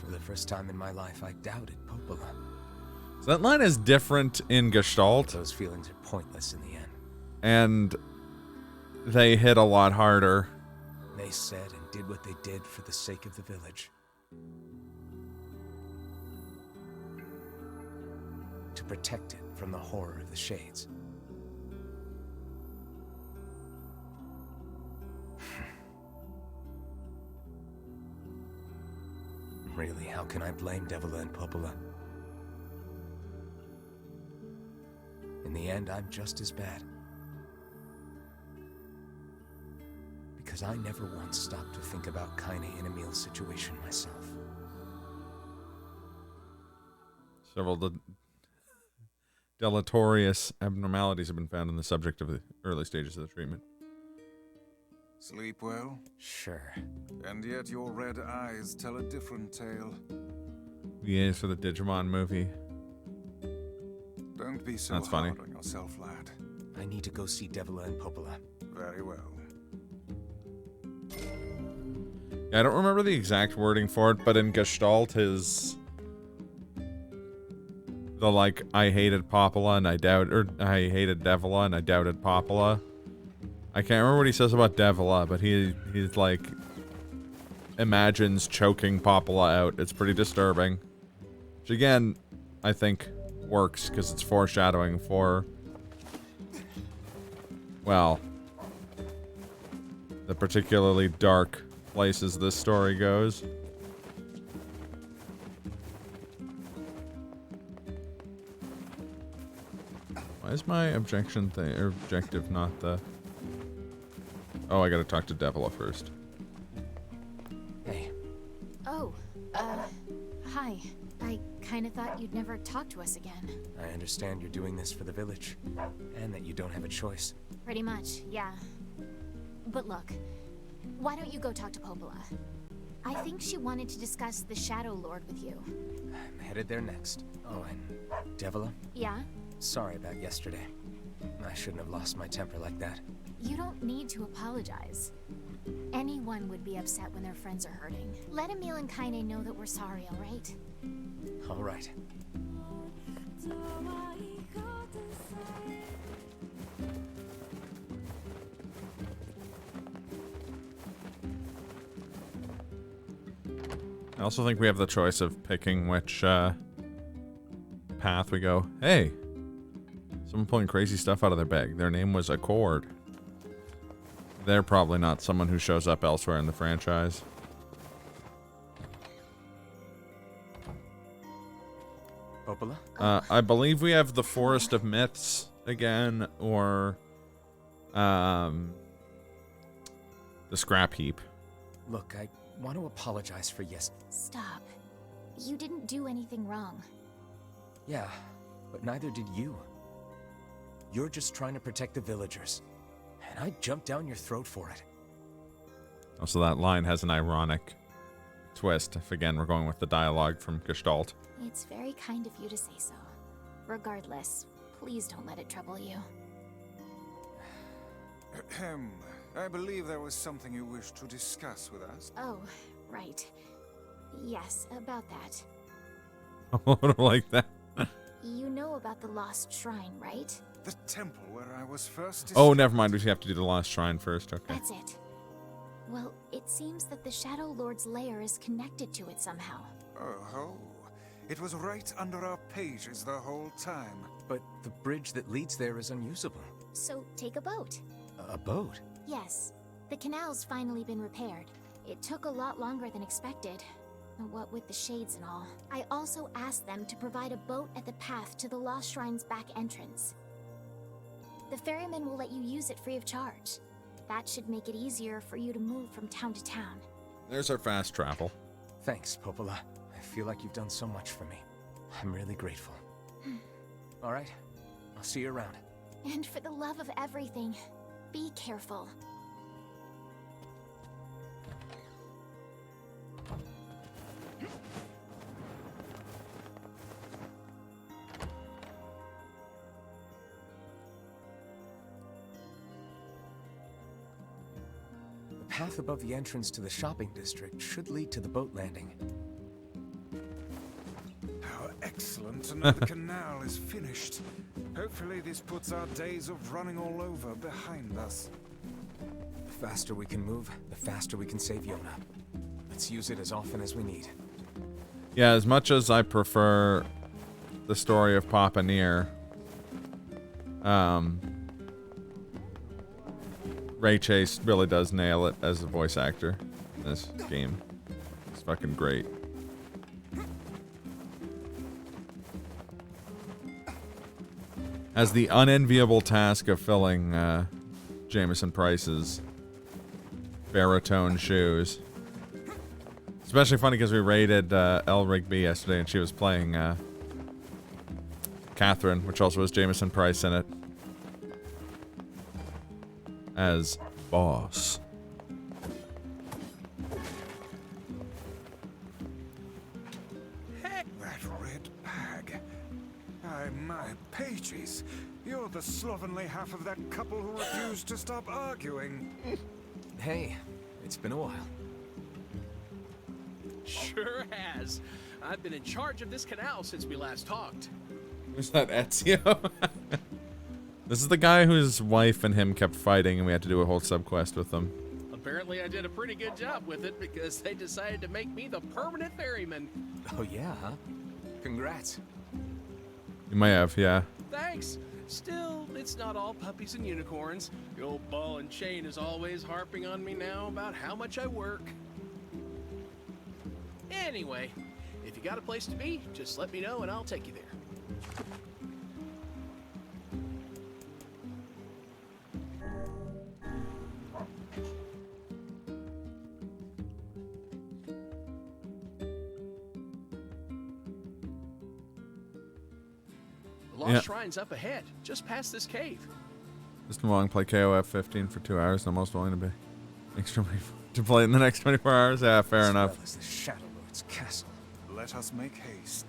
For the first time in my life, I doubted Popola. So that line is different in Gestalt. Those feelings are pointless in the end. And they hit a lot harder. They said and did what they did for the sake of the village. To protect it from the horror of the Shades. Really, how can I blame Devila and Popola? In the end, I'm just as bad. Because I never once stopped to think about Kaine and Emil's situation myself. Several deleterious abnormalities have been found in the subject of the early stages of the treatment. Sleep well? Sure. And yet your red eyes tell a different tale. VAs for the Digimon movie. Don't be so That's hard funny. on yourself, lad. I need to go see Devila and Popola. Very well. Yeah, I don't remember the exact wording for it, but in Gestalt, the like, I hated Popola and I hated Devila and I doubted Popola. I can't remember what he says about Devila, but he's like, imagines choking Popola out. It's pretty disturbing. Which again, I think works because it's foreshadowing for, well, the particularly dark places this story goes. Why is my objective not the... Oh, I gotta talk to Devila first. Hey. Oh, hi. I kinda thought you'd never talk to us again. I understand you're doing this for the village, and that you don't have a choice. Pretty much, yeah. But look, why don't you go talk to Popola? I think she wanted to discuss the Shadow Lord with you. I'm headed there next. Oh, and Devila? Yeah? Sorry about yesterday. I shouldn't have lost my temper like that. You don't need to apologize. Anyone would be upset when their friends are hurting. Let Emil and Kaine know that we're sorry, alright? All right. I also think we have the choice of picking which path we go. Hey, someone pulling crazy stuff out of their bag. Their name was Accord. They're probably not someone who shows up elsewhere in the franchise. Popola? I believe we have the Forest of Myths again, or the Scrap Heap. Look, I want to apologize for Stop. You didn't do anything wrong. Yeah, but neither did you. You're just trying to protect the villagers. And I jumped down your throat for it. Also, that line has an ironic twist. If again, we're going with the dialogue from Gestalt. It's very kind of you to say so. Regardless, please don't let it trouble you. Ahem. I believe there was something you wished to discuss with us. Oh, right. Yes, about that. I don't like that. You know about the lost shrine, right? The temple where I was first Oh, never mind. We have to do the Lost Shrine first. Okay. That's it. Well, it seems that the Shadow Lord's lair is connected to it somehow. Oh, it was right under our pages the whole time. But the bridge that leads there is unusable. So take a boat. A boat? Yes. The canal's finally been repaired. It took a lot longer than expected. What with the shades and all. I also asked them to provide a boat at the path to the Lost Shrine's back entrance. The ferryman will let you use it free of charge. That should make it easier for you to move from town to town. There's our fast travel. Thanks, Popola. I feel like you've done so much for me. I'm really grateful. All right, I'll see you around. And for the love of everything, be careful. The path above the entrance to the shopping district should lead to the boat landing. How excellent to know the canal is finished. Hopefully this puts our days of running all over behind us. The faster we can move, the faster we can save Yona. Let's use it as often as we need. Yeah, as much as I prefer the story of Papa Near, Ray Chase really does nail it as a voice actor in this game. It's fucking great. Has the unenviable task of filling Jameson Price's baritone shoes. Especially funny because we raided El Rigby yesterday and she was playing Catherine, which also has Jameson Price in it, as boss. Heck, that red bag. My pages. You're the slovenly half of that couple who refused to stop arguing. Hey, it's been a while. Sure has. I've been in charge of this canal since we last talked. Who's that, Ezio? This is the guy whose wife and him kept fighting and we had to do a whole subquest with them. Apparently I did a pretty good job with it because they decided to make me the permanent ferryman. Oh yeah, huh? Congrats. You may have, yeah. Thanks. Still, it's not all puppies and unicorns. The old ball and chain is always harping on me now about how much I work. Anyway, if you got a place to be, just let me know and I'll take you there. The Lost Shrine's up ahead, just past this cave. Just long play KOF 15 for 2 hours. I'm most willing to be extremely to play it in the next 24 hours. Yeah, fair enough. As well as the Shadow Lord's castle. Let us make haste.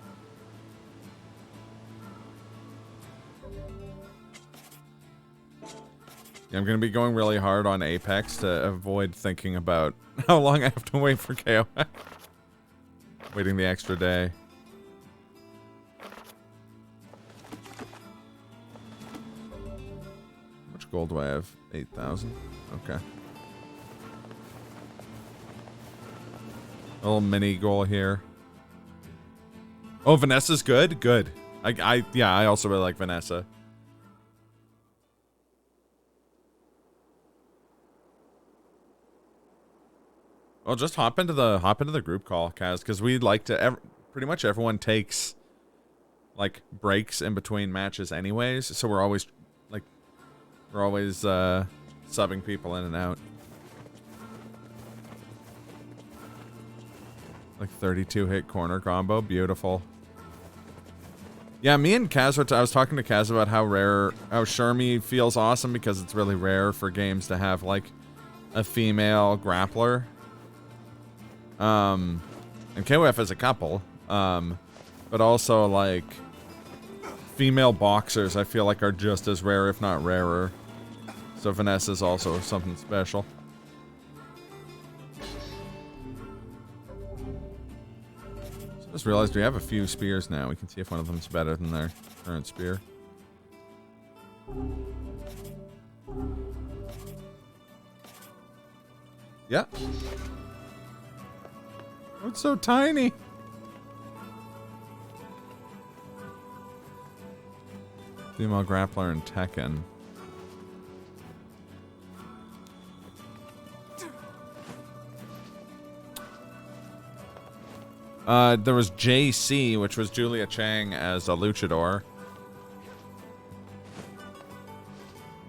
Yeah, I'm going to be going really hard on Apex to avoid thinking about how long I have to wait for KOF. Waiting the extra day. How much gold do I have? 8,000. Okay. A little mini goal here. Oh, Vanessa's good? Good. Yeah, I also really like Vanessa. Well, just hop into the group call, Kaz, because we'd like to. Pretty much everyone takes like breaks in between matches, anyways. So we're always subbing people in and out. Like 32 hit corner combo, beautiful. Yeah, me and Kaz I was talking to Kaz about how Shermie feels awesome because it's really rare for games to have like a female grappler. And KOF is a couple, but also like female boxers I feel like are just as rare, if not rarer. So finesse is also something special. So I just realized we have a few spears now. We can see if one of them's better than their current spear. Yeah. Oh, it's so tiny. Female grappler and Tekken. There was JC, which was Julia Chang as a luchador.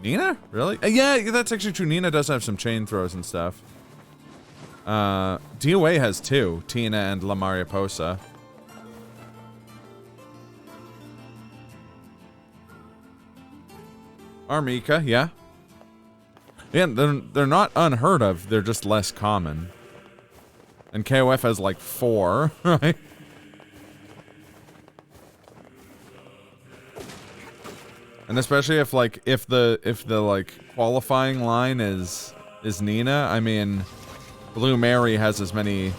Nina? Really? Yeah, that's actually true. Nina does have some chain throws and stuff. DOA has two, Tina and La Mariposa. Armika, yeah. Yeah, they're not unheard of, they're just less common. And KOF has like 4, right? And especially if the like qualifying line is Nina, I mean Blue Mary has as many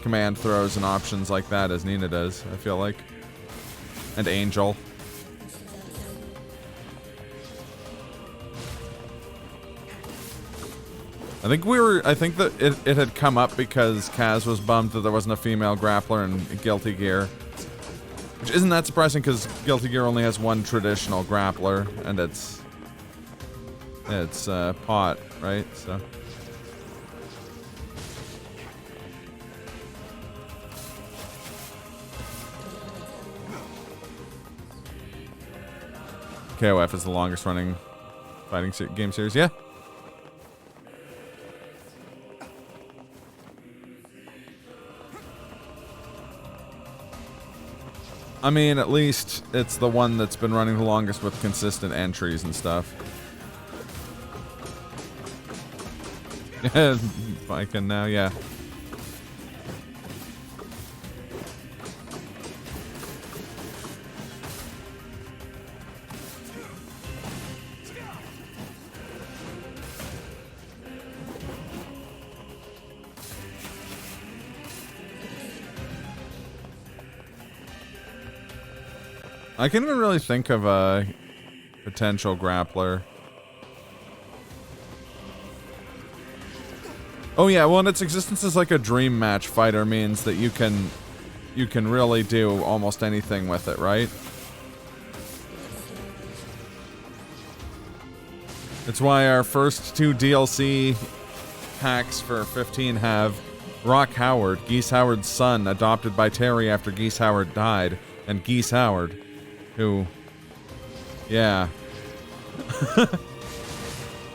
command throws and options like that as Nina does, I feel like. And Angel. I think that it had come up because Kaz was bummed that there wasn't a female grappler in Guilty Gear. Which isn't that surprising because Guilty Gear only has one traditional grappler, and it's Pot, right? So. KOF is the longest running fighting game series, yeah. I mean, at least it's the one that's been running the longest with consistent entries and stuff. Yeah, I can now, yeah. I can't even really think of a potential grappler. Oh yeah, well, and its existence as like a dream match fighter means that you can really do almost anything with it, right? It's why our first 2 DLC packs for 15 have Rock Howard, Geese Howard's son, adopted by Terry after Geese Howard died, and Geese Howard, who, yeah.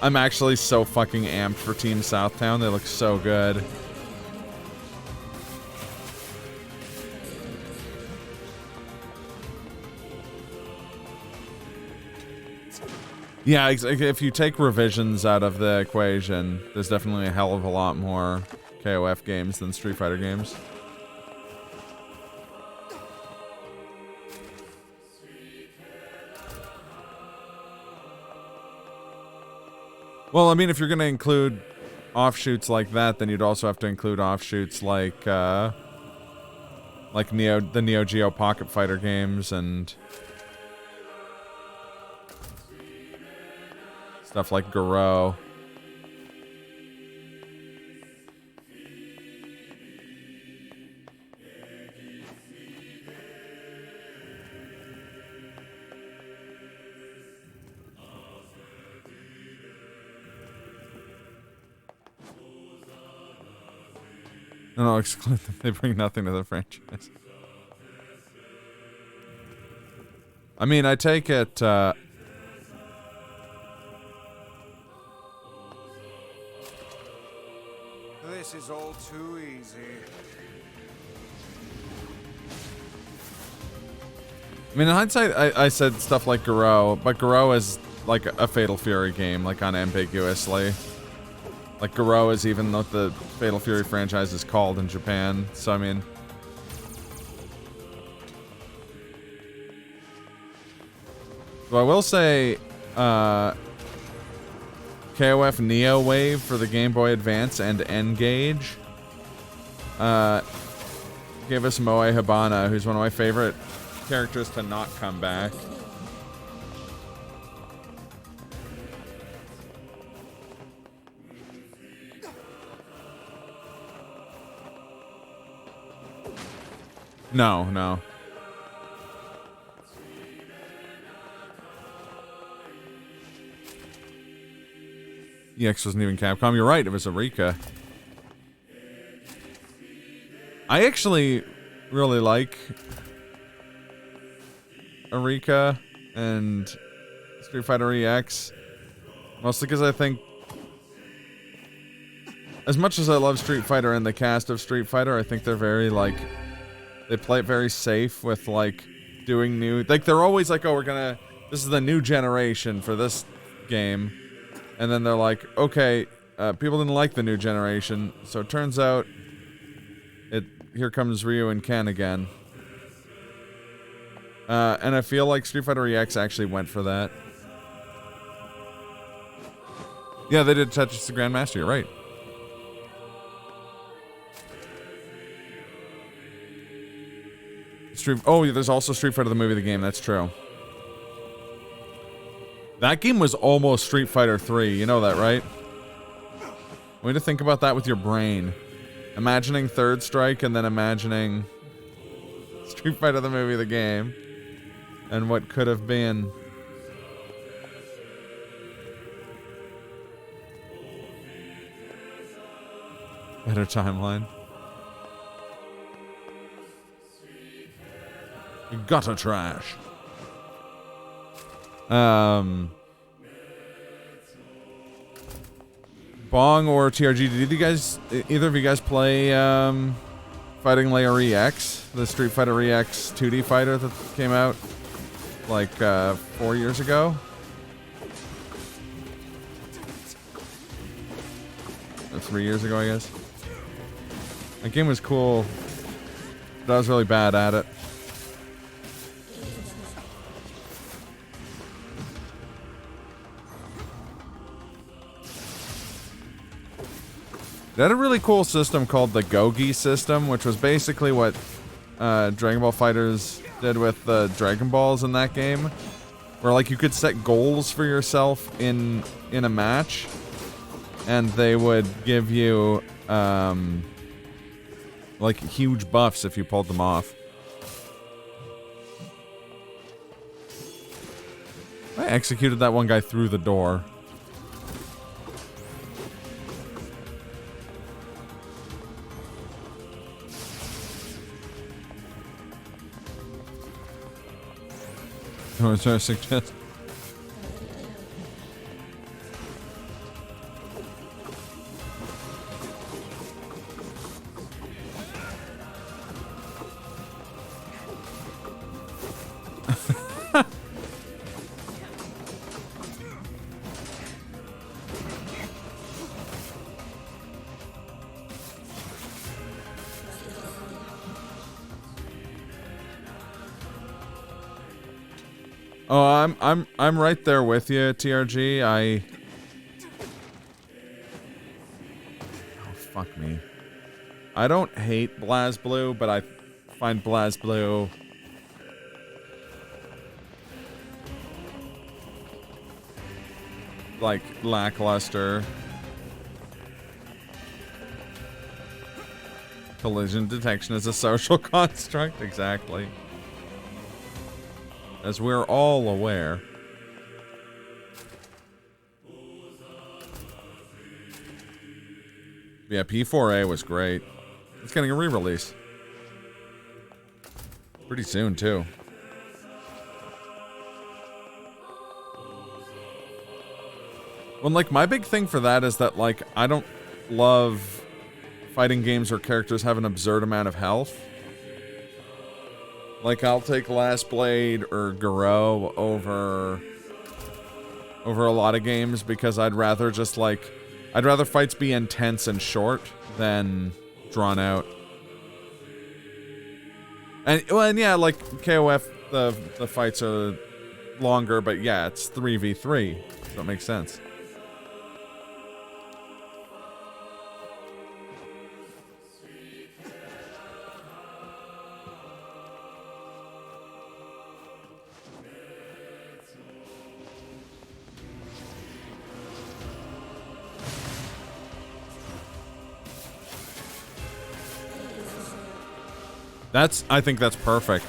I'm actually so fucking amped for Team Southtown. They look so good. Yeah, if you take revisions out of the equation, there's definitely a hell of a lot more KOF games than Street Fighter games. Well, I mean, if you're going to include offshoots like that, then you'd also have to include offshoots like the Neo Geo Pocket Fighter games and stuff like Garou. No, exclude them. They bring nothing to the franchise. I mean, I take it, This is all too easy. I mean, in hindsight, I said stuff like Garou, but Garou is like a Fatal Fury game, like unambiguously. Like, Garou is even what the Fatal Fury franchise is called in Japan, so I mean... So I will say, KOF Neo Wave for the Game Boy Advance and N-Gage. Gave us Moe Hibana, who's one of my favorite characters to not come back. No, no. EX wasn't even Capcom. You're right, it was Eureka. I actually really like Eureka and Street Fighter EX. Mostly because I think, as much as I love Street Fighter and the cast of Street Fighter, I think they're very, like, they play it very safe with, like, doing new, like, they're always like, oh, this is the new generation for this game. And then they're like, okay, people didn't like the new generation, so it turns out here comes Ryu and Ken again. And I feel like Street Fighter EX actually went for that. Yeah, they did Tetris the Grandmaster, you're right. Oh, there's also Street Fighter the movie, the game, that's true. That game was almost Street Fighter 3, you know that, right? Way to think about that with your brain. Imagining Third Strike and then imagining Street Fighter the movie, the game. And what could have been. Better timeline. You gotta trash. Bong or TRG, did either of you guys play Fighting Layer EX, the Street Fighter EX 2D fighter that came out like 4 years ago? Or 3 years ago, I guess. That game was cool, but I was really bad at it. They had a really cool system called the Gogi system, which was basically what Dragon Ball FighterZ did with the Dragon Balls in that game. Where, like, you could set goals for yourself in a match, and they would give you, like, huge buffs if you pulled them off. I executed that one guy through the door. Was I suggest? Oh, I'm right there with you, TRG. Oh, fuck me. I don't hate BlazBlue, but I find BlazBlue like lackluster. Collision detection is a social construct, exactly. As we're all aware. Yeah, P4A was great. It's getting a re-release. Pretty soon, too. Well, like, my big thing for that is that, like, I don't love fighting games where characters have an absurd amount of health. Like, I'll take Last Blade or Garou over a lot of games because I'd rather just, like, I'd rather fights be intense and short than drawn out. And, well, and yeah, like, KOF, the fights are longer, but yeah, it's 3v3, so it makes sense. I think that's perfect.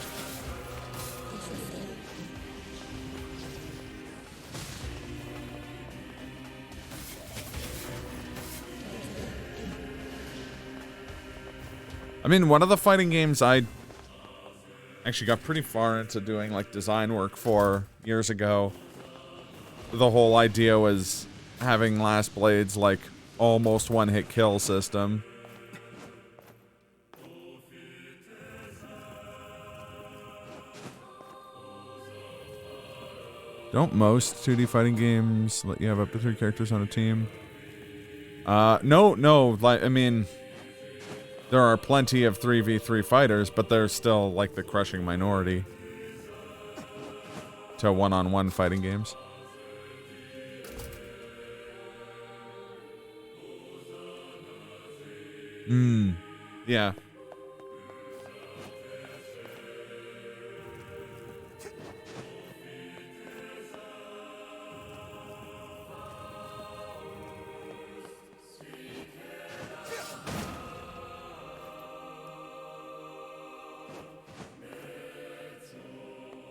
I mean, one of the fighting games I actually got pretty far into doing like design work for years ago. The whole idea was having Last Blade's like almost one-hit kill system. Don't most 2D fighting games let you have up to 3 characters on a team? No, like, I mean, there are plenty of 3v3 fighters, but they're still like the crushing minority to one-on-one fighting games. Yeah.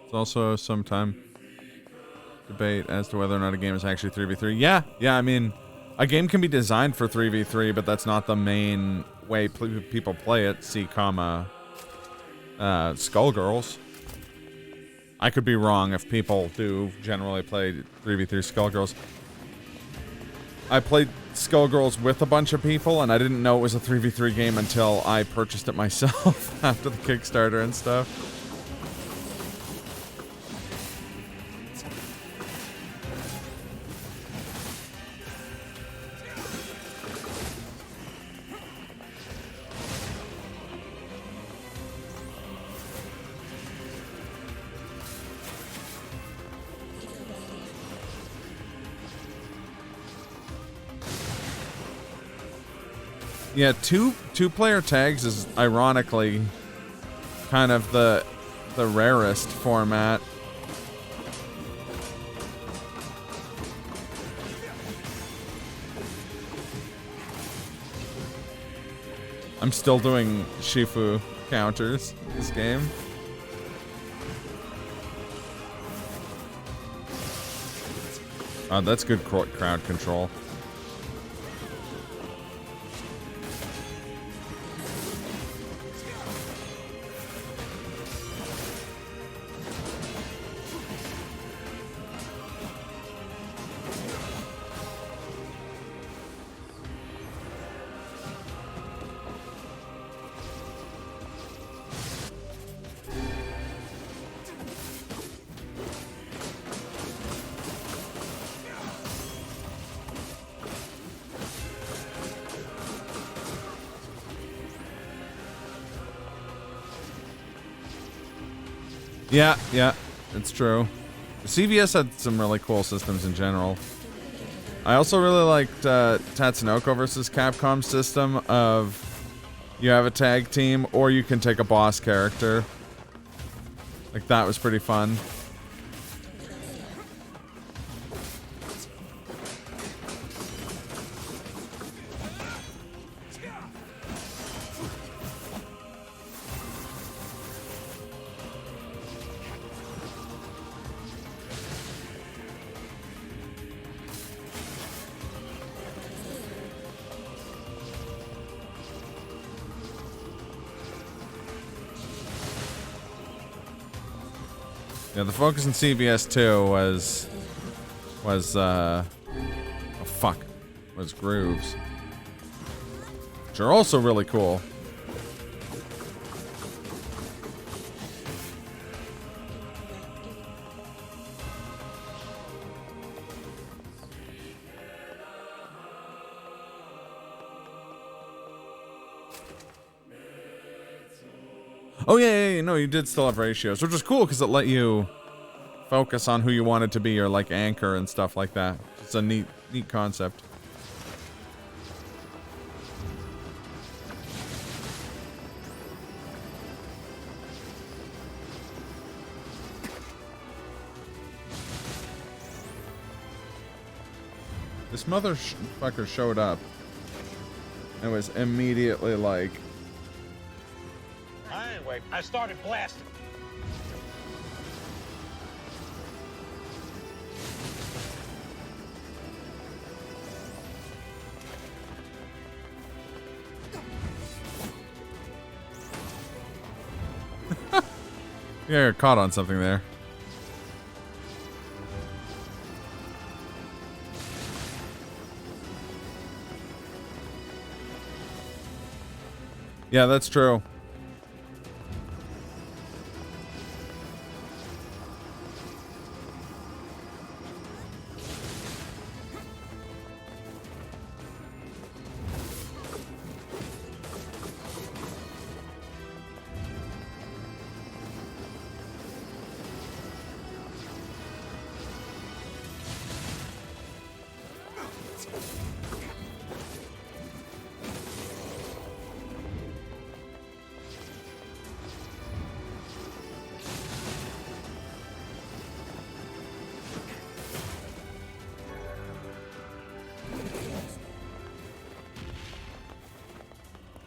It's also sometime debate as to whether or not a game is actually 3v3. Yeah, I mean, a game can be designed for 3v3, but that's not the main way people play it. See, Skullgirls. I could be wrong if people do generally play 3v3 Skullgirls. I played Skullgirls with a bunch of people, and I didn't know it was a 3v3 game until I purchased it myself after the Kickstarter and stuff. Yeah, two-player tags is ironically kind of the rarest format. I'm still doing Shifu counters this game. That's good crowd control. Yeah, it's true. CVS had some really cool systems in general. I also really liked Tatsunoko vs. Capcom system of you have a tag team or you can take a boss character. Like, that was pretty fun. Yeah, the focus in CVS 2 was grooves, which are also really cool. Oh yeah, no, you did still have ratios, which was cool because it let you focus on who you wanted to be your like anchor and stuff like that. It's a neat concept. This motherfucker showed up and was immediately like, anyway. I started blasting. Yeah, you're caught on something there. Yeah, that's true.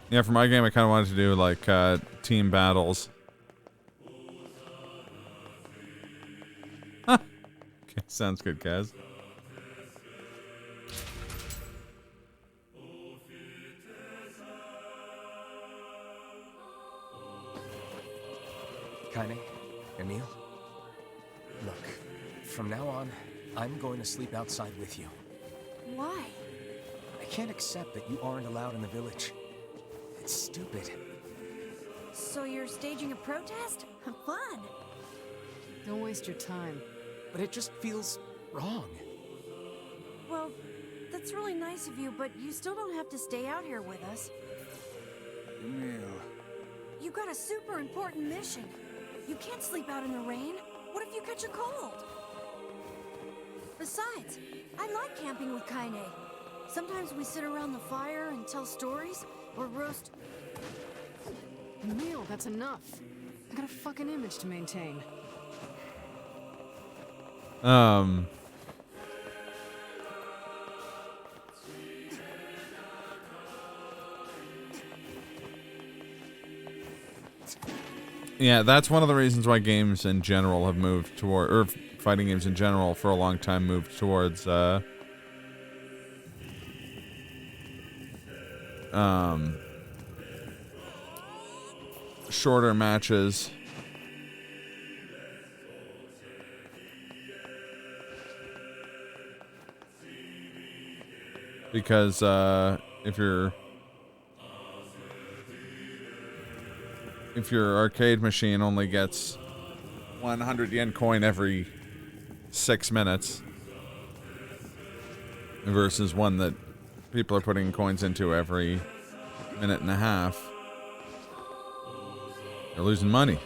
Yeah, for my game, I kind of wanted to do like team battles. Huh. Okay, sounds good, Kaz. Kaine, Emil, look, from now on, I'm going to sleep outside with you. Why? I can't accept that you aren't allowed in the village. It's stupid. So you're staging a protest? Fun! Don't waste your time. But it just feels wrong. Well, that's really nice of you, but you still don't have to stay out here with us. Emil. You got a super important mission. You can't sleep out in the rain. What if you catch a cold? Besides, I like camping with Kaine. Sometimes we sit around the fire and tell stories, or roast... Emil, that's enough. I got a fucking image to maintain. Yeah, that's one of the reasons why games in general have moved toward, or fighting games in general for a long time moved towards, shorter matches. Because, if your arcade machine only gets 100 yen coin every 6 minutes versus one that people are putting coins into every minute and a half, you're losing money.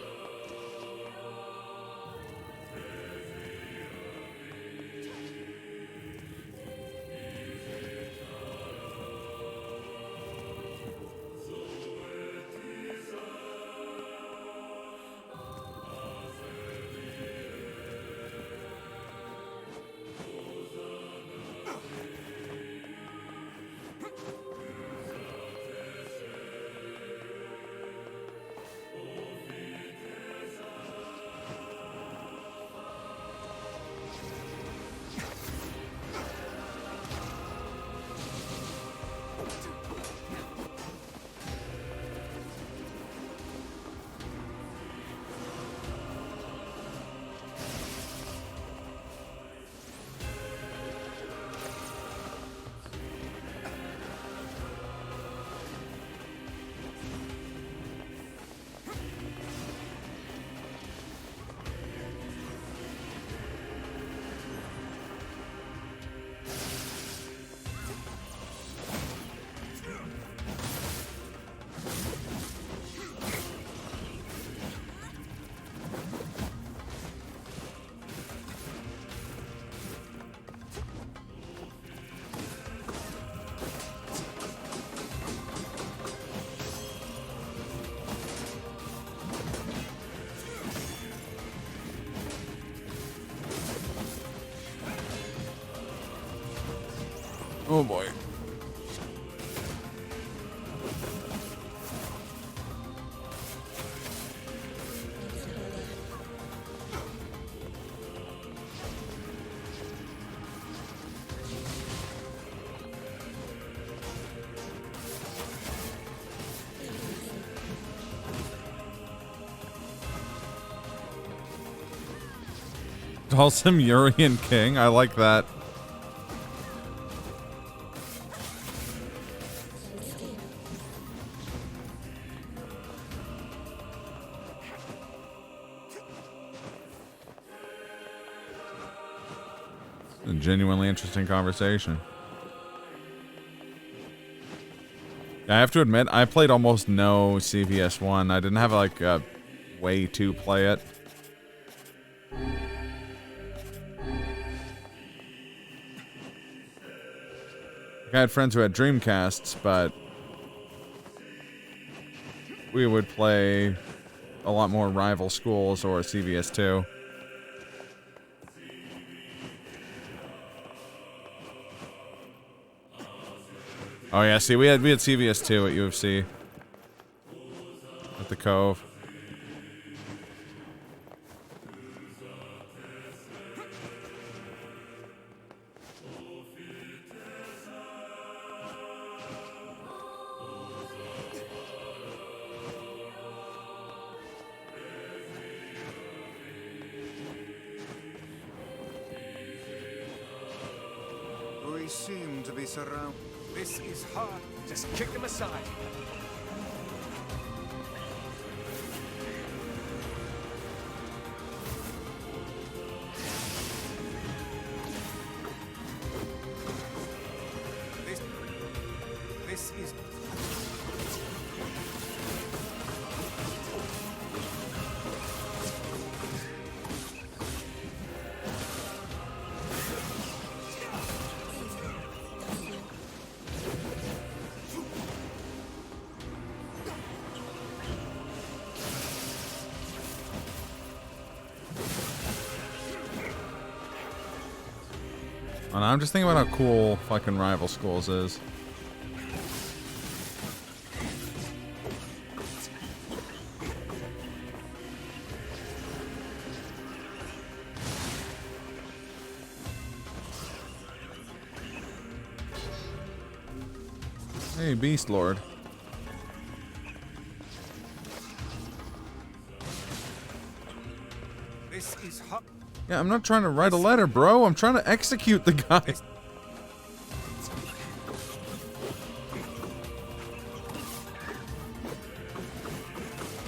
Oh boy. Dulcim Urian King. I like that. A genuinely interesting conversation. I have to admit, I played almost no CVS1. I didn't have like a way to play it. I had friends who had Dreamcasts, but we would play a lot more Rival Schools or CVS2. Oh yeah, see, we had CVS2 at UFC. At the Cove. We seem to be surrounded. This is hard. Just kick them aside. This is... And I'm just thinking about how cool fucking Rival Schools is. Hey, Beast Lord. This is hot. Yeah, I'm not trying to write a letter, bro. I'm trying to execute the guy.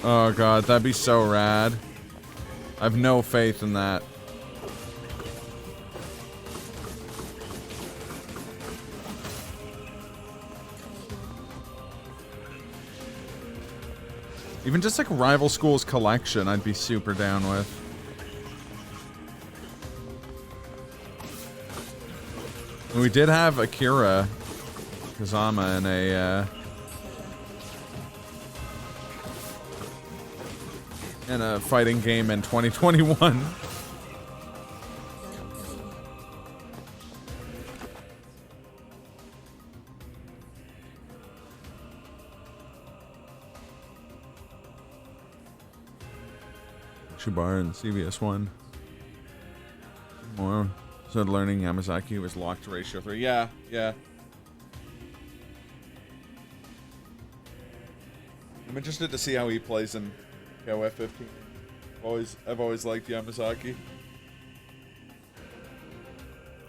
Oh god, that'd be so rad. I have no faith in that. Even just like Rival Schools collection, I'd be super down with. And we did have Akira Kazama in a fighting game in 2021. Shibar and CVS1. More. So learning Yamazaki was locked to ratio 3. Yeah, yeah. I'm interested to see how he plays in KOF 15. I've always liked Yamazaki.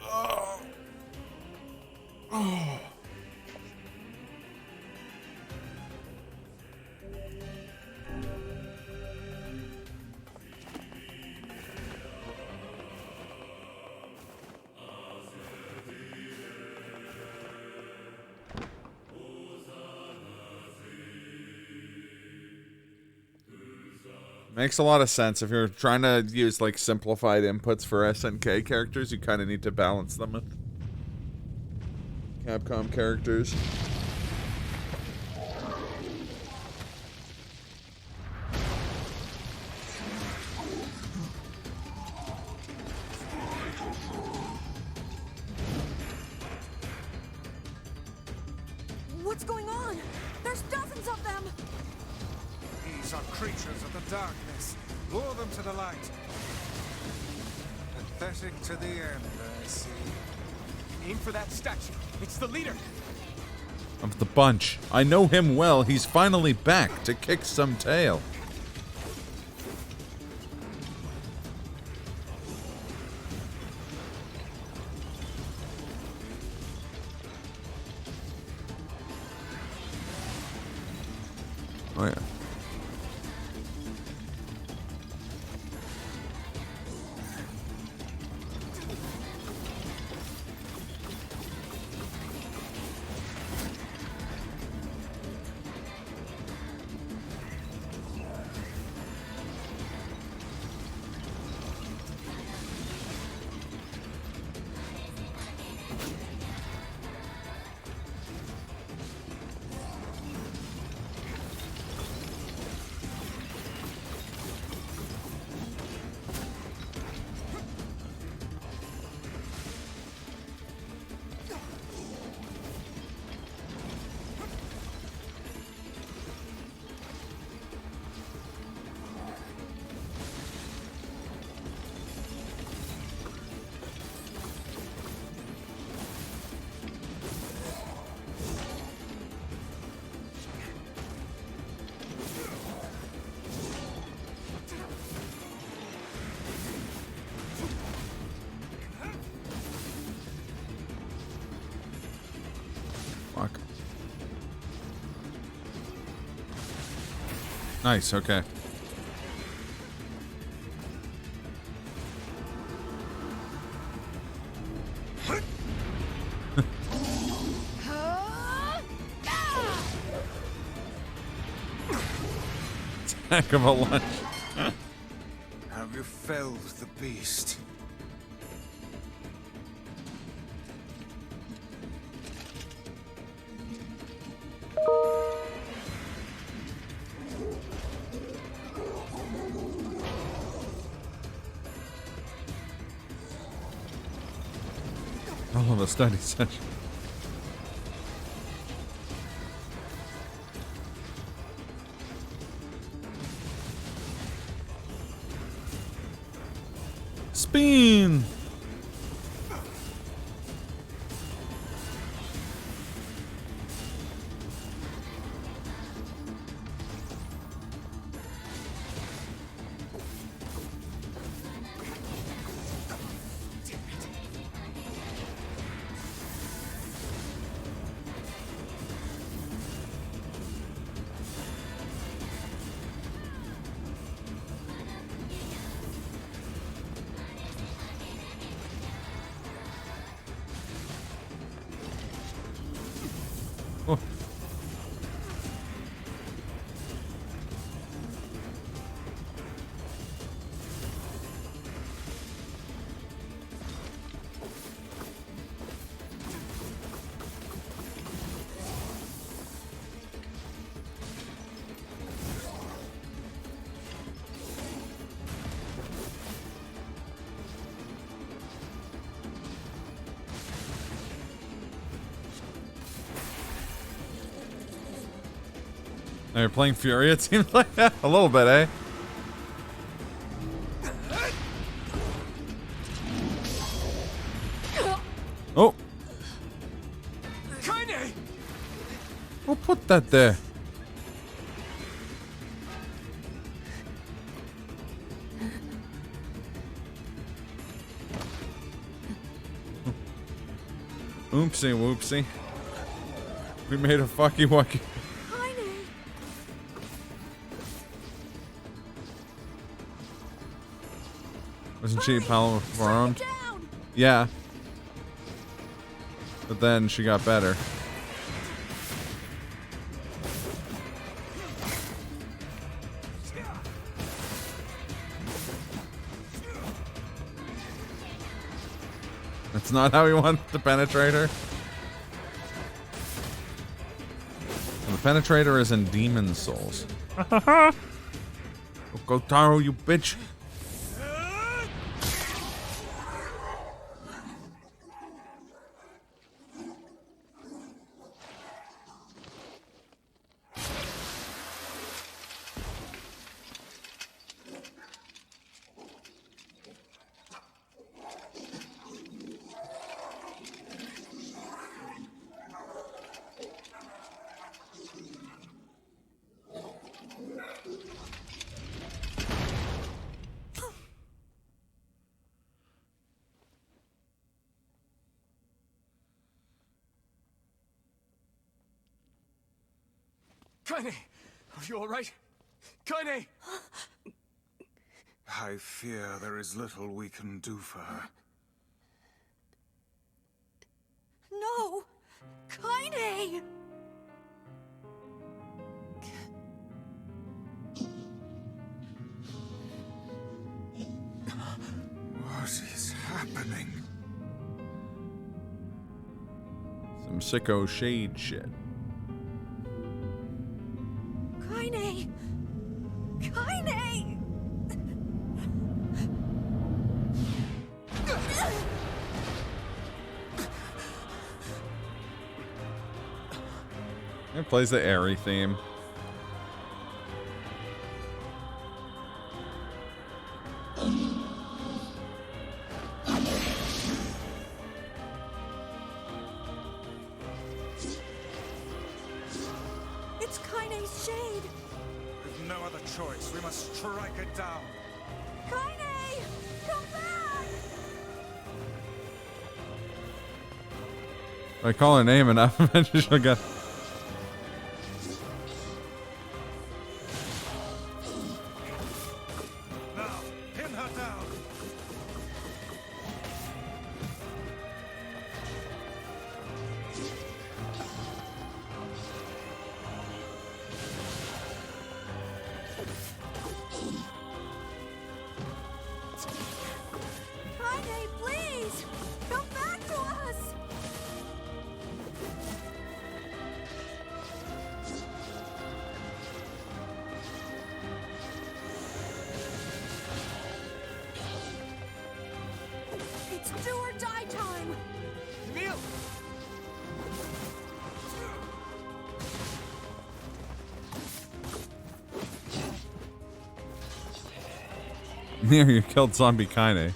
Oh. Oh. Makes a lot of sense. If you're trying to use like simplified inputs for SNK characters, you kind of need to balance them with Capcom characters. What's going on? There's dozens of them! These are creatures of the darkness. Lure them to the light. Pathetic to the end, I see. Aim for that statue. It's the leader. Of the bunch. I know him well. He's finally back to kick some tail. Oh, yeah. Fuck. Nice, okay. Heck of a lunch. Have you felled the beast? All of a study session. Spin! Oh. Now you're playing Fury, it seems like that. A little bit, eh? Oh! Who put that there? Oopsie whoopsie. We made a fucky wucky. Wasn't she Paolo Farone? Yeah. But then she got better. That's not how we want to penetrate her. And the penetrator is in Demon Souls. Yoko Taro, you bitch. Kaine! Are you all right? Kaine! I fear there is little we can do for her. No! Kaine! What is happening? Some sicko shade shit. Kaine! Kaine! It plays the airy theme. It's Kaine's shade! With no other choice, we must strike it down. Kaine! Come back! If I call her name enough, eventually she'll get. Now, pin her down. Kaine, please! Come back to us! It's do or die time! Emil! Near you killed zombie Kaine.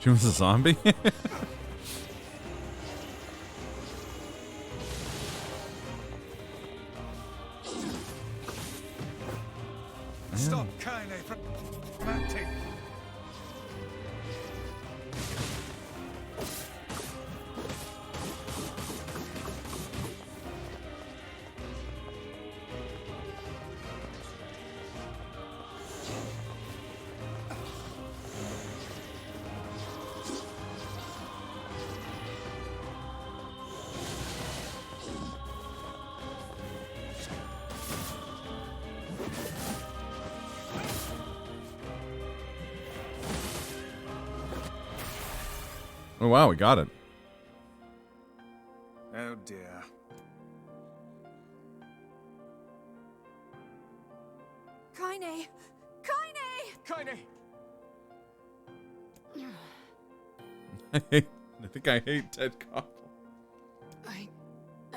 She was a zombie? Stop Kaine from acting. Oh wow, we got it. Oh dear. Kaine! Kaine! Kaine! I think I hate Ted Koppel.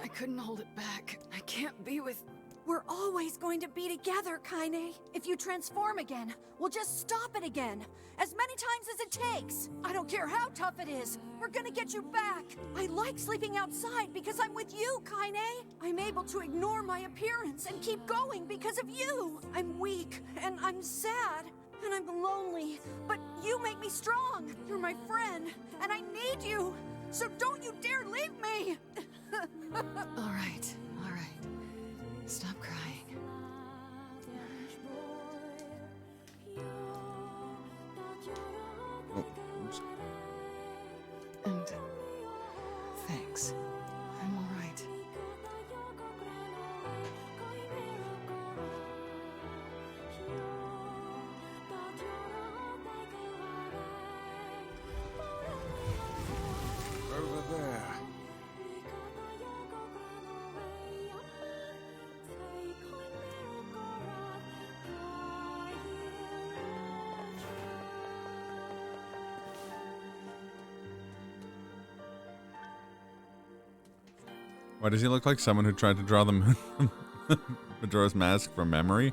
I couldn't hold it back. I can't be with... We're always going to be together, Kaine. If you transform again, we'll just stop it again. As many times as it takes. I don't care how tough it is. We're gonna get you back. I like sleeping outside because I'm with you, Kaine. I'm able to ignore my appearance and keep going because of you. I'm weak, and I'm sad, and I'm lonely. But you make me strong. You're my friend, and I need you. So don't you dare leave me. All right. Stop crying. Oh, oops. And thanks. I'm all right. Over there. Why does he look like someone who tried to draw the Majora's Mask from memory?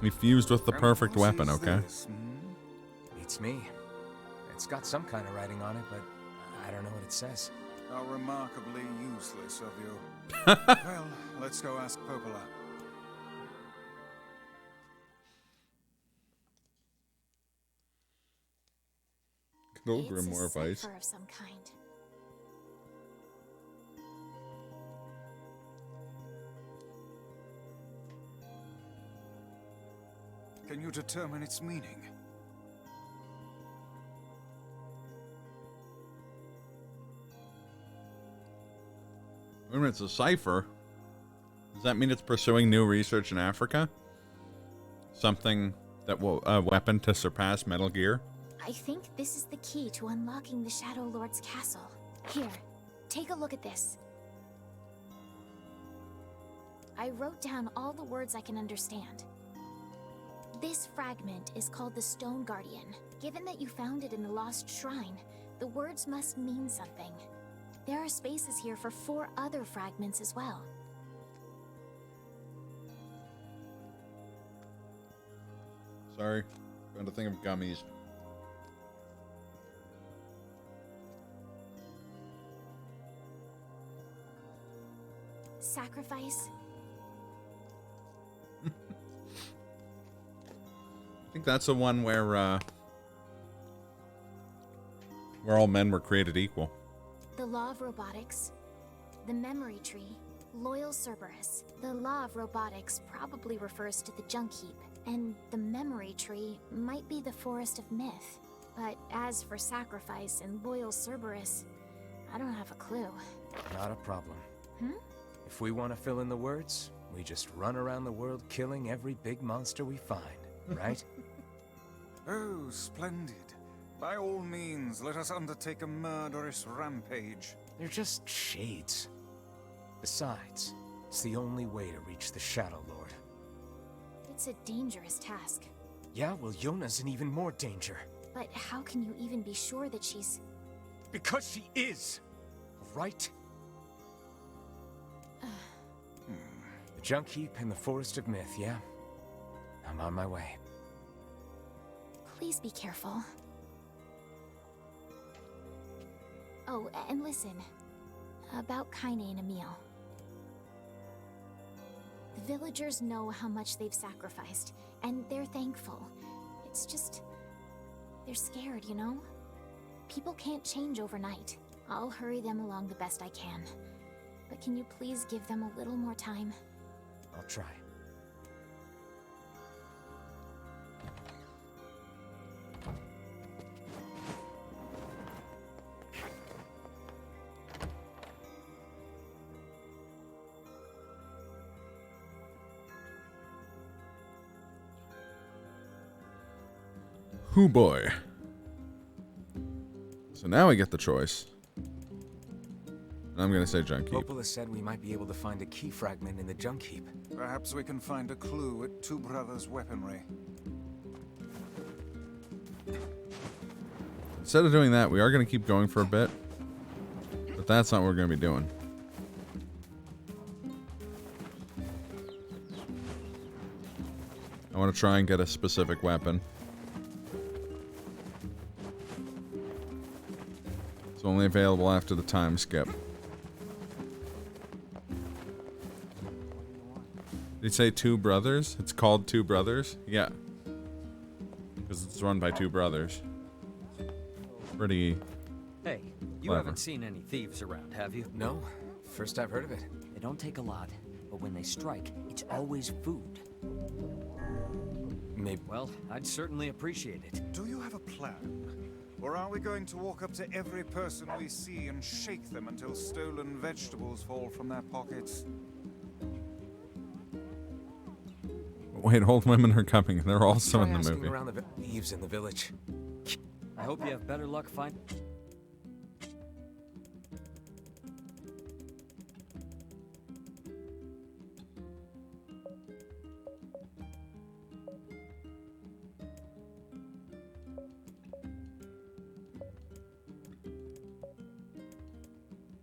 He fused with the perfect weapon, okay? Beats me. It's got some kind of writing on it, but I don't know what it says. How remarkably useless of you. Well, let's go ask Popola. Could over It's more a of ice. cipher of some kind. you determine its meaning? When it's a cipher, does that mean it's pursuing new research in Africa? Something that will a weapon to surpass Metal Gear? I think this is the key to unlocking the Shadow Lord's castle. Here, take a look at this. I wrote down all the words I can understand. This fragment is called the Stone Guardian. Given that you found it in the Lost Shrine, the words must mean something. There are spaces here for 4 other fragments as well. Sorry, trying to think of gummies. Sacrifice. I think that's the one where all men were created equal. The Law of Robotics. The Memory Tree. Loyal Cerberus. The Law of Robotics probably refers to the Junk Heap, and the Memory Tree might be the Forest of Myth. But as for Sacrifice and Loyal Cerberus, I don't have a clue. Not a problem. If we want to fill in the words, we just run around the world killing every big monster we find, right? Oh, splendid. By all means, let us undertake a murderous rampage. They're just shades. Besides, it's the only way to reach the Shadow Lord. It's a dangerous task. Yeah, well, Yona's in even more danger. But how can you even be sure that she's... Because she is! Right? The Junk Heap and the Forest of Myth, yeah? I'm on my way. Please be careful. Oh, and listen. About Kaine and Emil. The villagers know how much they've sacrificed, and they're thankful. It's just... they're scared, you know? People can't change overnight. I'll hurry them along the best I can. But can you please give them a little more time? I'll try. Hoo boy. So now we get the choice. And I'm gonna say Junk Heap. Popola said we might be able to find a key fragment in the Junk Heap. Perhaps we can find a clue at Two Brothers' weaponry. Instead of doing that, we are gonna keep going for a bit. But that's not what we're gonna be doing. I want to try and get a specific weapon. It's only available after the time skip. Did he say Two Brothers? It's called Two Brothers? Yeah. Because it's run by two brothers. Pretty Hey, you clever. haven't seen any thieves around, have you? No, first I've heard of it. They don't take a lot, but when they strike, it's always food. Maybe. Well, I'd certainly appreciate it. Do you have a plan? Or are we going to walk up to every person we see and shake them until stolen vegetables fall from their pockets? Wait, old women are coming. They're also Try in the asking movie. around the thieves in the village. I hope you have better luck finding...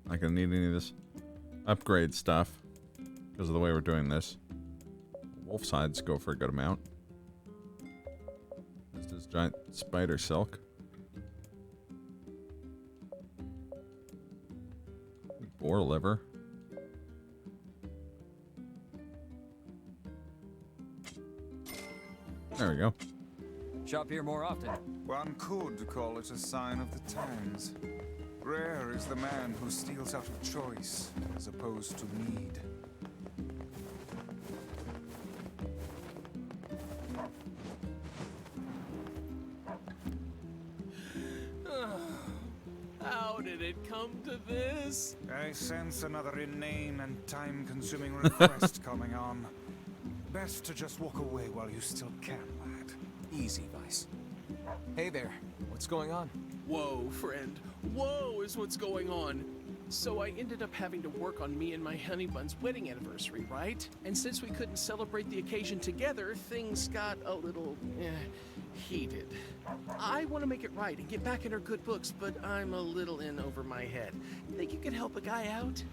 Not gonna need any of this upgrade stuff because of the way we're doing this. Wolf sides go for a good amount. This is giant spider silk. Boar liver. There we go. Shop here more often. One could call it a sign of the times. Rare is the man who steals out of choice, as opposed to need. How did it come to this? I sense another inane and time-consuming request coming on. Best to just walk away while you still can, lad. Easy, Vice. Hey there. What's going on? Whoa, friend. Whoa is what's going on. So I ended up having to work on me and my honey bun's wedding anniversary, right? And since we couldn't celebrate the occasion together, things got a little, heated. I want to make it right and get back in her good books, but I'm a little in over my head. Think you could help a guy out?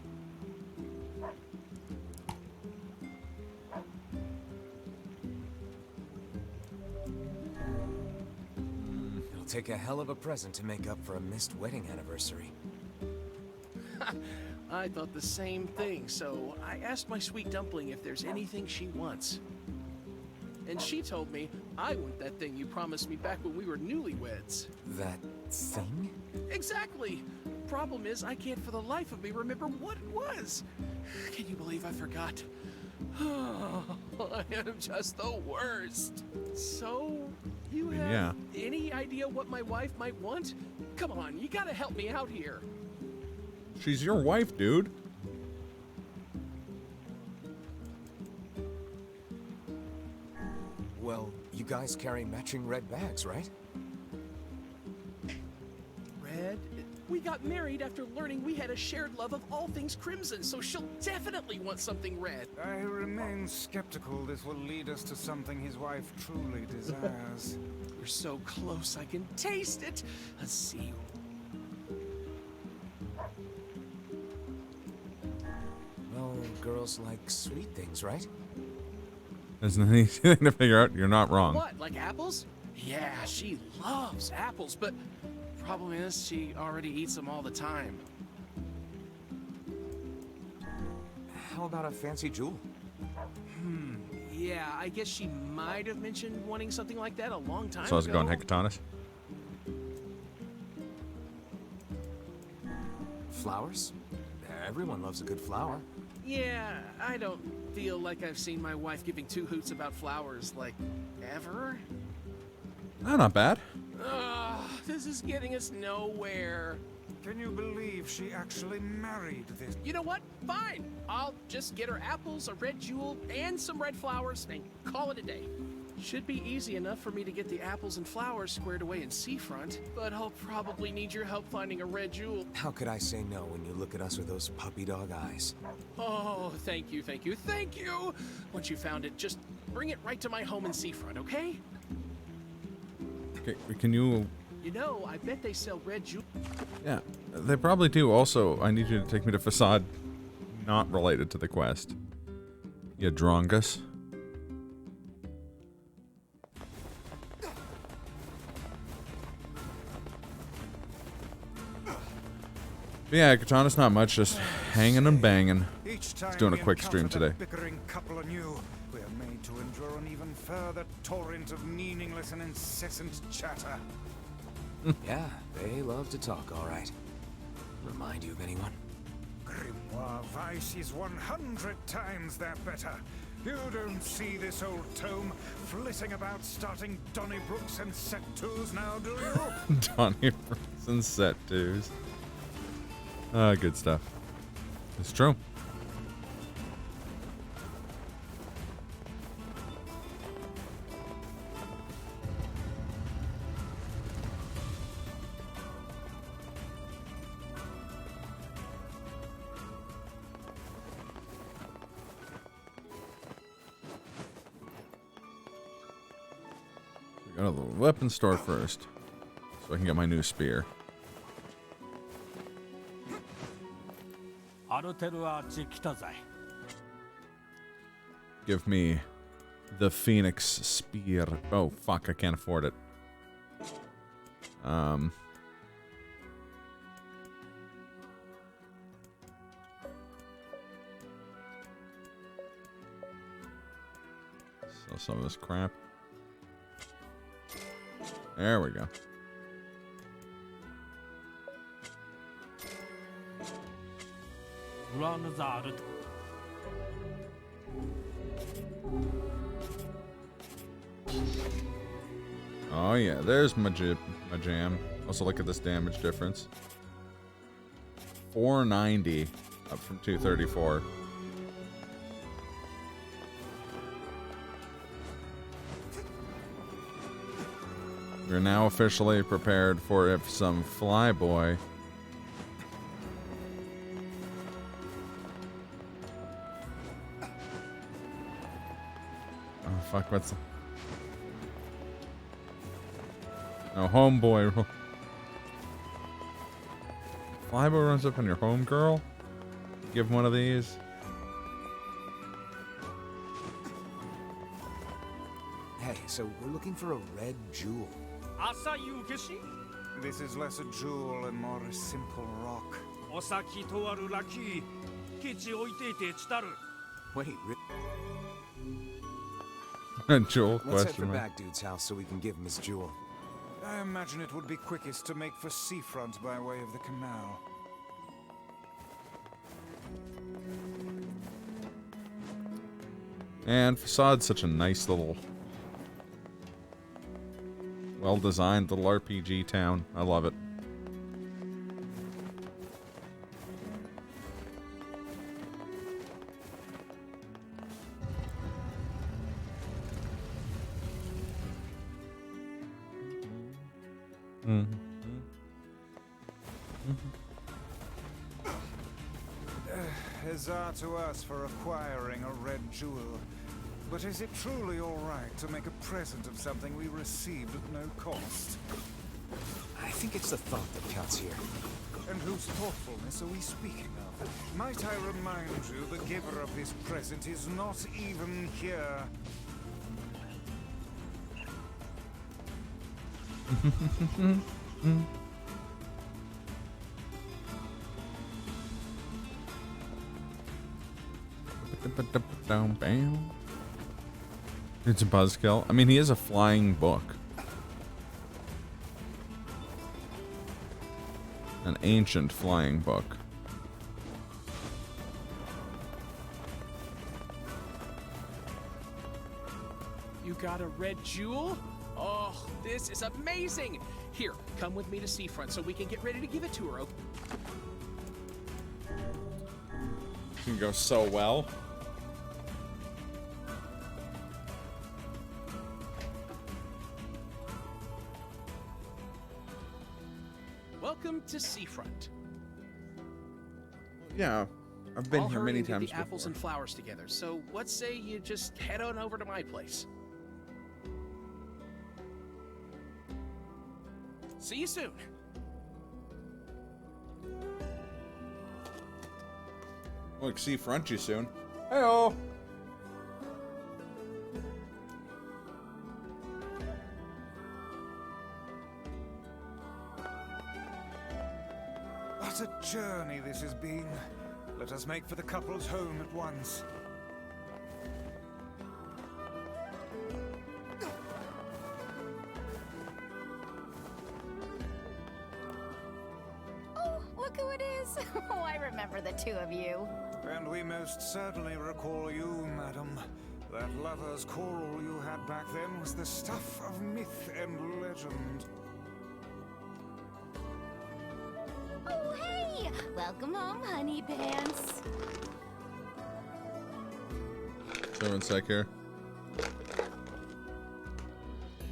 It'll take a hell of a present to make up for a missed wedding anniversary. I thought the same thing, so I asked my sweet dumpling if there's anything she wants. And she told me I want that thing you promised me back when we were newlyweds. That thing? Exactly! Problem is, I can't for the life of me remember what it was. Can you believe I forgot? I am just the worst. So, you have any idea what my wife might want? Come on, you gotta help me out here. She's your wife, dude. Well, you guys carry matching red bags, right? Red? We got married after learning we had a shared love of all things crimson, so she'll definitely want something red. I remain skeptical this will lead us to something his wife truly desires. We're so close, I can taste it. Let's see. Well, girls like sweet things, right? There's nothing easy to figure out. You're not wrong. What, like apples? Yeah, she loves apples, but problem is she already eats them all the time. How about a fancy jewel? Yeah, I guess she might have mentioned wanting something like that a long time ago. So how's it going, Hecatonis? Flowers? Everyone loves a good flower. Yeah, I don't feel like I've seen my wife giving two hoots about flowers, like, ever. Oh, not bad. Ugh, this is getting us nowhere. Can you believe she actually married this? You know what? Fine. I'll just get her apples, a red jewel, and some red flowers, and call it a day. Should be easy enough for me to get the apples and flowers squared away in Seafront, but I'll probably need your help finding a red jewel. How could I say no when you look at us with those puppy dog eyes? Oh, thank you, thank you, thank you! Once you found it, just bring it right to my home in Seafront, okay? Okay, can you... You know, I bet they sell red jewels. Yeah, they probably do. Also, I need you to take me to Facade not related to the quest. You drongus. But yeah, Katana's not much, just hanging and banging. Just doing a quick stream today. Bickering couple anew, we are made to endure an even further torrent of meaningless and incessant chatter. Yeah, they love to talk, all right. Remind you of anyone? Grimoire Vice is 100 times their better. You don't see this old tome flitting about starting Donnybrooks and set twos now, do you? Donnybrooks and set twos. Good stuff. It's true. Go to the weapon store first, so I can get my new spear. Give me the Phoenix Spear. Oh, fuck, I can't afford it. Sell some of this crap. There we go. Oh yeah, there's my jam. Also look at this damage difference. 490, up from 234. We're now officially prepared for if some flyboy fuck, what's... No, homeboy. Flyboy runs up on your homegirl? Give him one of these. Hey, so we're looking for a red jewel. This is less a jewel and more a simple rock. Wait, Jewel let's head for question mark. Back Dude's house so we can give him his jewel. I imagine it would be quickest to make for seafront by way of the canal. And Facade's such a nice little, well-designed little RPG town. I love it. Huzzah to us for acquiring a red jewel. But is it truly all right to make a present of something we received at no cost? I think it's the thought that counts here. And whose thoughtfulness are we speaking of? Might I remind you, the giver of this present is not even here. It's a buzzkill. I mean, he is a flying book. An ancient flying book. You got a red jewel? Oh, this is amazing! Here, come with me to Seafront so we can get ready to give it to her, okay? It can go so well. Welcome to Seafront. Yeah, I've been I'll here hurry many and get times the apples before. and flowers together, so what say you just head on over to my place? See you soon. Look, Seafront you soon. Hey-oh! What a journey this has been. Let us make for the couple's home at once. Oh, look who it is. Oh, I remember the two of you. And we most certainly recall you, madam. That lover's quarrel you had back then was the stuff of myth and legend. Oh, hey! Welcome home, honey pants. Everyone's sick here.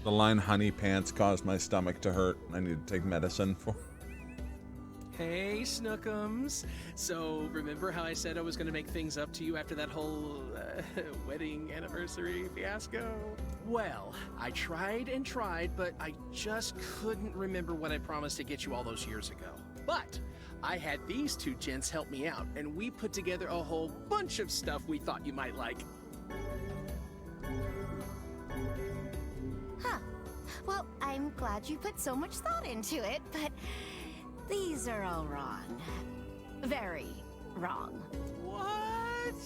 The line "honey pants" caused my stomach to hurt. I need to take medicine for. Hey, Snookums. So, remember how I said I was going to make things up to you after that whole wedding anniversary fiasco? Well, I tried and tried, but I just couldn't remember what I promised to get you all those years ago. But I had these two gents help me out, and we put together a whole bunch of stuff we thought you might like. Huh. Well, I'm glad you put so much thought into it, but these are all wrong. Very wrong. What?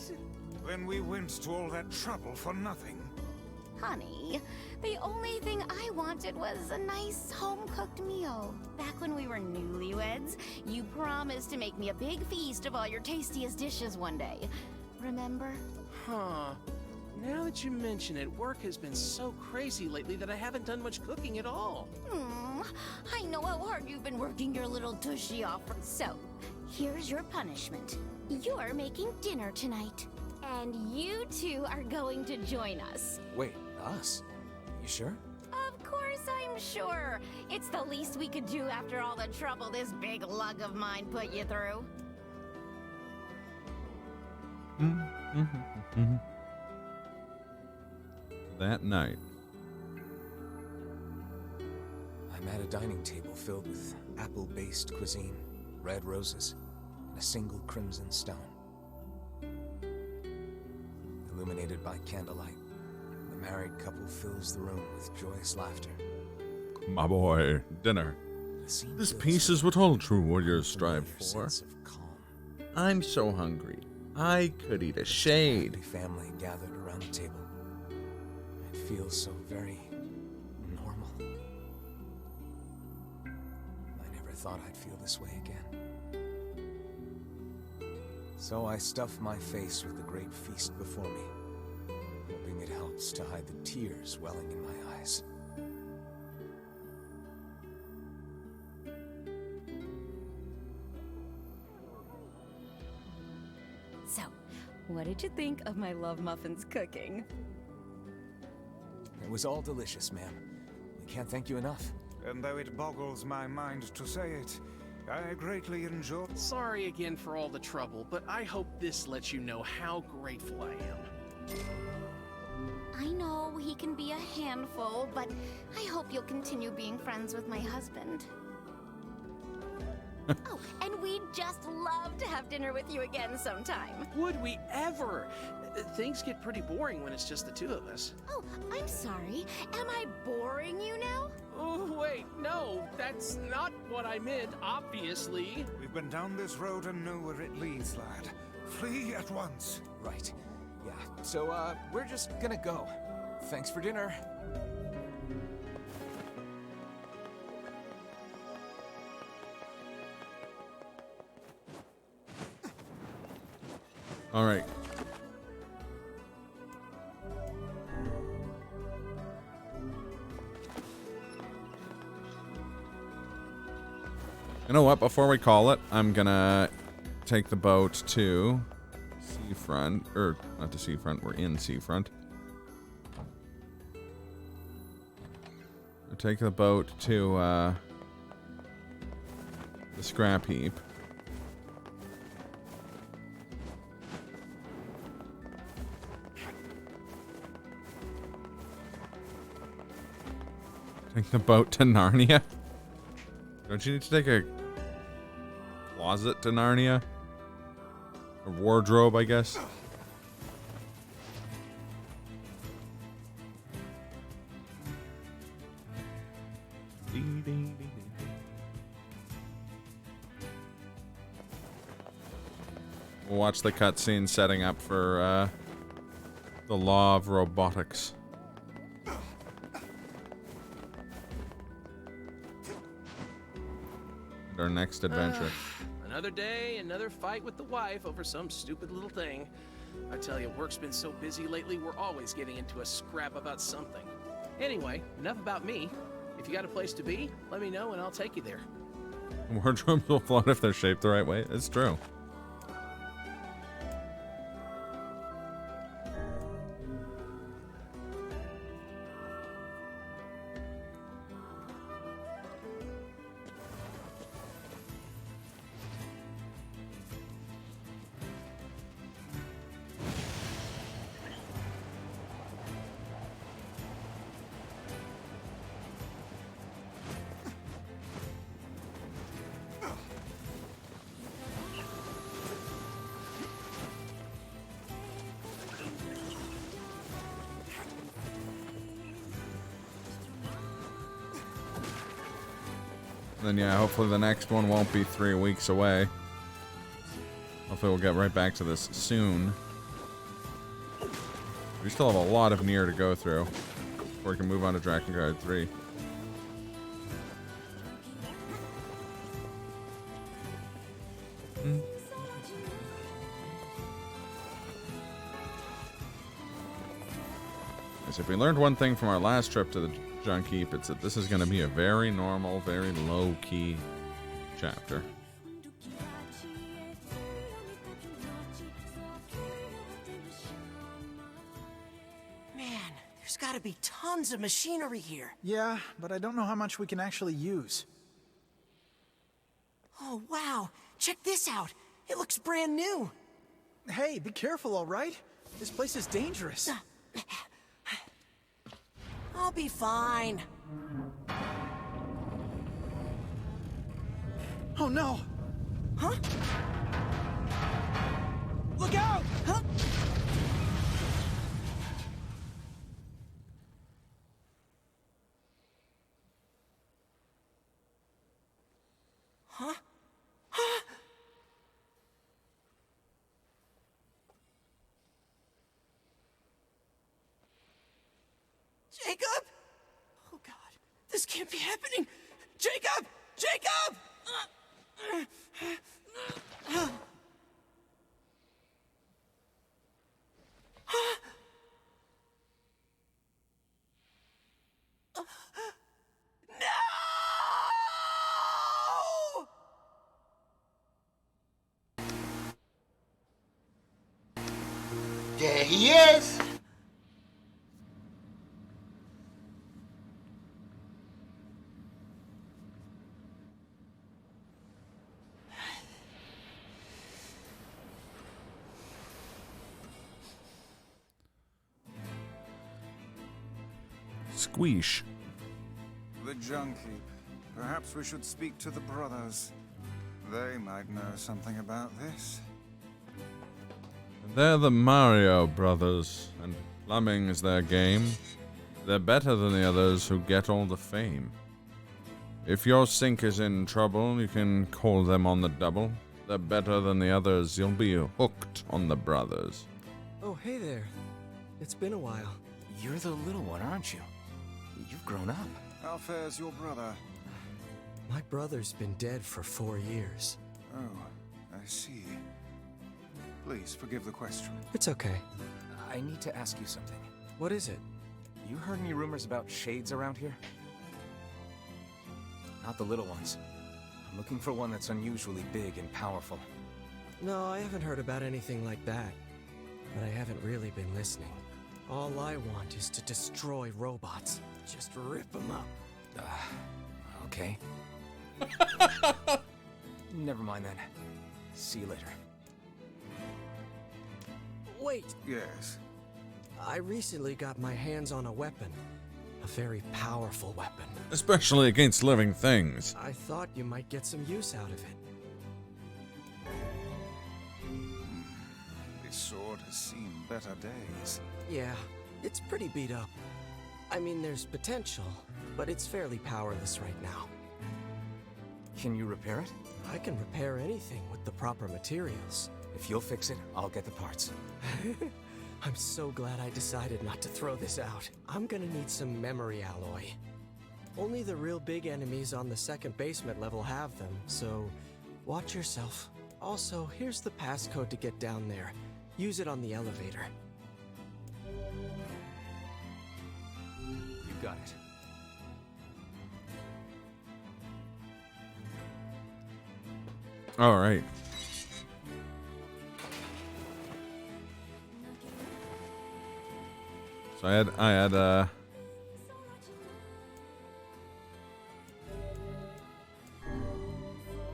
Then we went to all that trouble for nothing. Honey, the only thing I wanted was a nice home-cooked meal. Back when we were newlyweds, you promised to make me a big feast of all your tastiest dishes one day. Remember? Huh. Now that you mention it, work has been so crazy lately that I haven't done much cooking at all. I know how hard you've been working your little tushy off. So, here's your punishment. You're making dinner tonight. And you two are going to join us. Wait, us? You sure? Of course I'm sure. It's the least we could do after all the trouble this big lug of mine put you through. That night. I'm at a dining table filled with apple-based cuisine, red roses, and a single crimson stone. Illuminated by candlelight, the married couple fills the room with joyous laughter. My boy, dinner. This peace is what all true warriors strive for. I'm so hungry. I could eat a shade. The family gathered around the table. It feels so very normal. I never thought I'd feel this way again. So I stuff my face with the great feast before me, hoping it helps to hide the tears welling in my eyes. So, what did you think of my Love Muffins cooking? It was all delicious, ma'am. We can't thank you enough. And though it boggles my mind to say it, I greatly enjoy... Sorry again for all the trouble, but I hope this lets you know how grateful I am. I know he can be a handful, but I hope you'll continue being friends with my husband. Oh, and we'd just love to have dinner with you again sometime. Would we ever? Things get pretty boring when it's just the two of us. Oh, I'm sorry. Am I boring you now? Oh, wait, no, that's not what I meant, obviously. We've been down this road and know where it leads, lad. Flee at once. Right. Yeah, so, we're just gonna go. Thanks for dinner. All right. You know what? Before we call it, I'm gonna take the boat to Seafront, or not to Seafront. We're in Seafront. I'll take the boat to the scrap heap. Take the boat to Narnia? Don't you need to take a closet to Narnia? A wardrobe, I guess? We'll watch the cutscene setting up for the law of robotics. Our next adventure. Another day, another fight with the wife over some stupid little thing. I tell you, work's been so busy lately, we're always getting into a scrap about something. Anyway, enough about me. If you got a place to be, let me know and I'll take you there. Wardrobes will float if they're shaped the right way. It's true. Then yeah, hopefully the next one won't be 3 weeks away. Hopefully we'll get right back to this soon. We still have a lot of Nier to go through before we can move on to Drakengard 3. So if we learned one thing from our last trip to the Junk Heap, it's that this is going to be a very normal, very low-key chapter. gotta be tons of machinery here. Yeah, but I don't know how much we can actually use. Oh, wow. Check this out. It looks brand new. Hey, be careful, all right? This place is dangerous. I'll be fine. Oh, no! Huh? Look out! Huh? Huh? Huh? Jacob? Oh God, this can't be happening. Jacob! Jacob! No! There he is! Squeesh. The junk heap. Perhaps we should speak to the brothers. They might know something about this. They're the Mario brothers, and plumbing is their game. They're better than the others who get all the fame. If your sink is in trouble, you can call them on the double. They're better than the others. You'll be hooked on the brothers. Oh, hey there. It's been a while. You're the little one, aren't you? You've grown up. How fares your brother? My brother's been dead for 4 years. Oh, I see. Please forgive the question. It's okay. I need to ask you something. What is it? You heard any rumors about shades around here? Not the little ones. I'm looking for one that's unusually big and powerful. No, I haven't heard about anything like that. But I haven't really been listening. All I want is to destroy robots. Just rip them up. Okay. Never mind then. See you later. Wait! Yes? I recently got my hands on a weapon. A very powerful weapon. Especially against living things. I thought you might get some use out of it. This sword has seen better days. Yeah, it's pretty beat up. I mean, there's potential, but it's fairly powerless right now. Can you repair it? I can repair anything with the proper materials. If you'll fix it, I'll get the parts. I'm so glad I decided not to throw this out. I'm gonna need some memory alloy. Only the real big enemies on the second basement level have them, so watch yourself. Also, here's the passcode to get down there. Use it on the elevator. You got it. All right. So I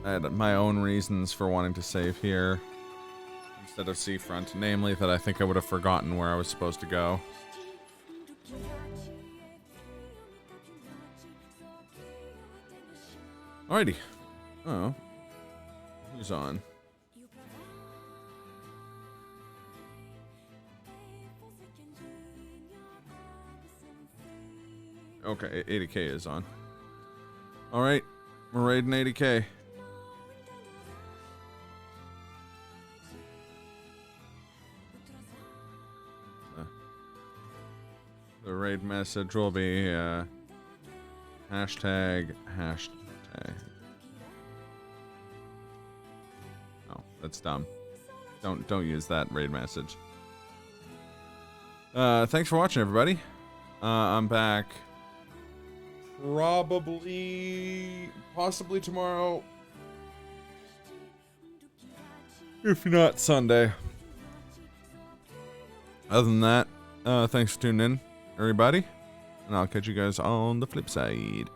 had my own reasons for wanting to save here instead of Seafront, namely that I think I would have forgotten where I was supposed to go. Alrighty. Oh. Who's on? Okay, 80k is on. Alright, we're raiding 80k. The raid message will be hashtag. Oh, that's dumb. Don't use that raid message. Thanks for watching, everybody. I'm back. Possibly tomorrow. If not, Sunday. Other than that, thanks for tuning in, everybody. And I'll catch you guys on the flip side.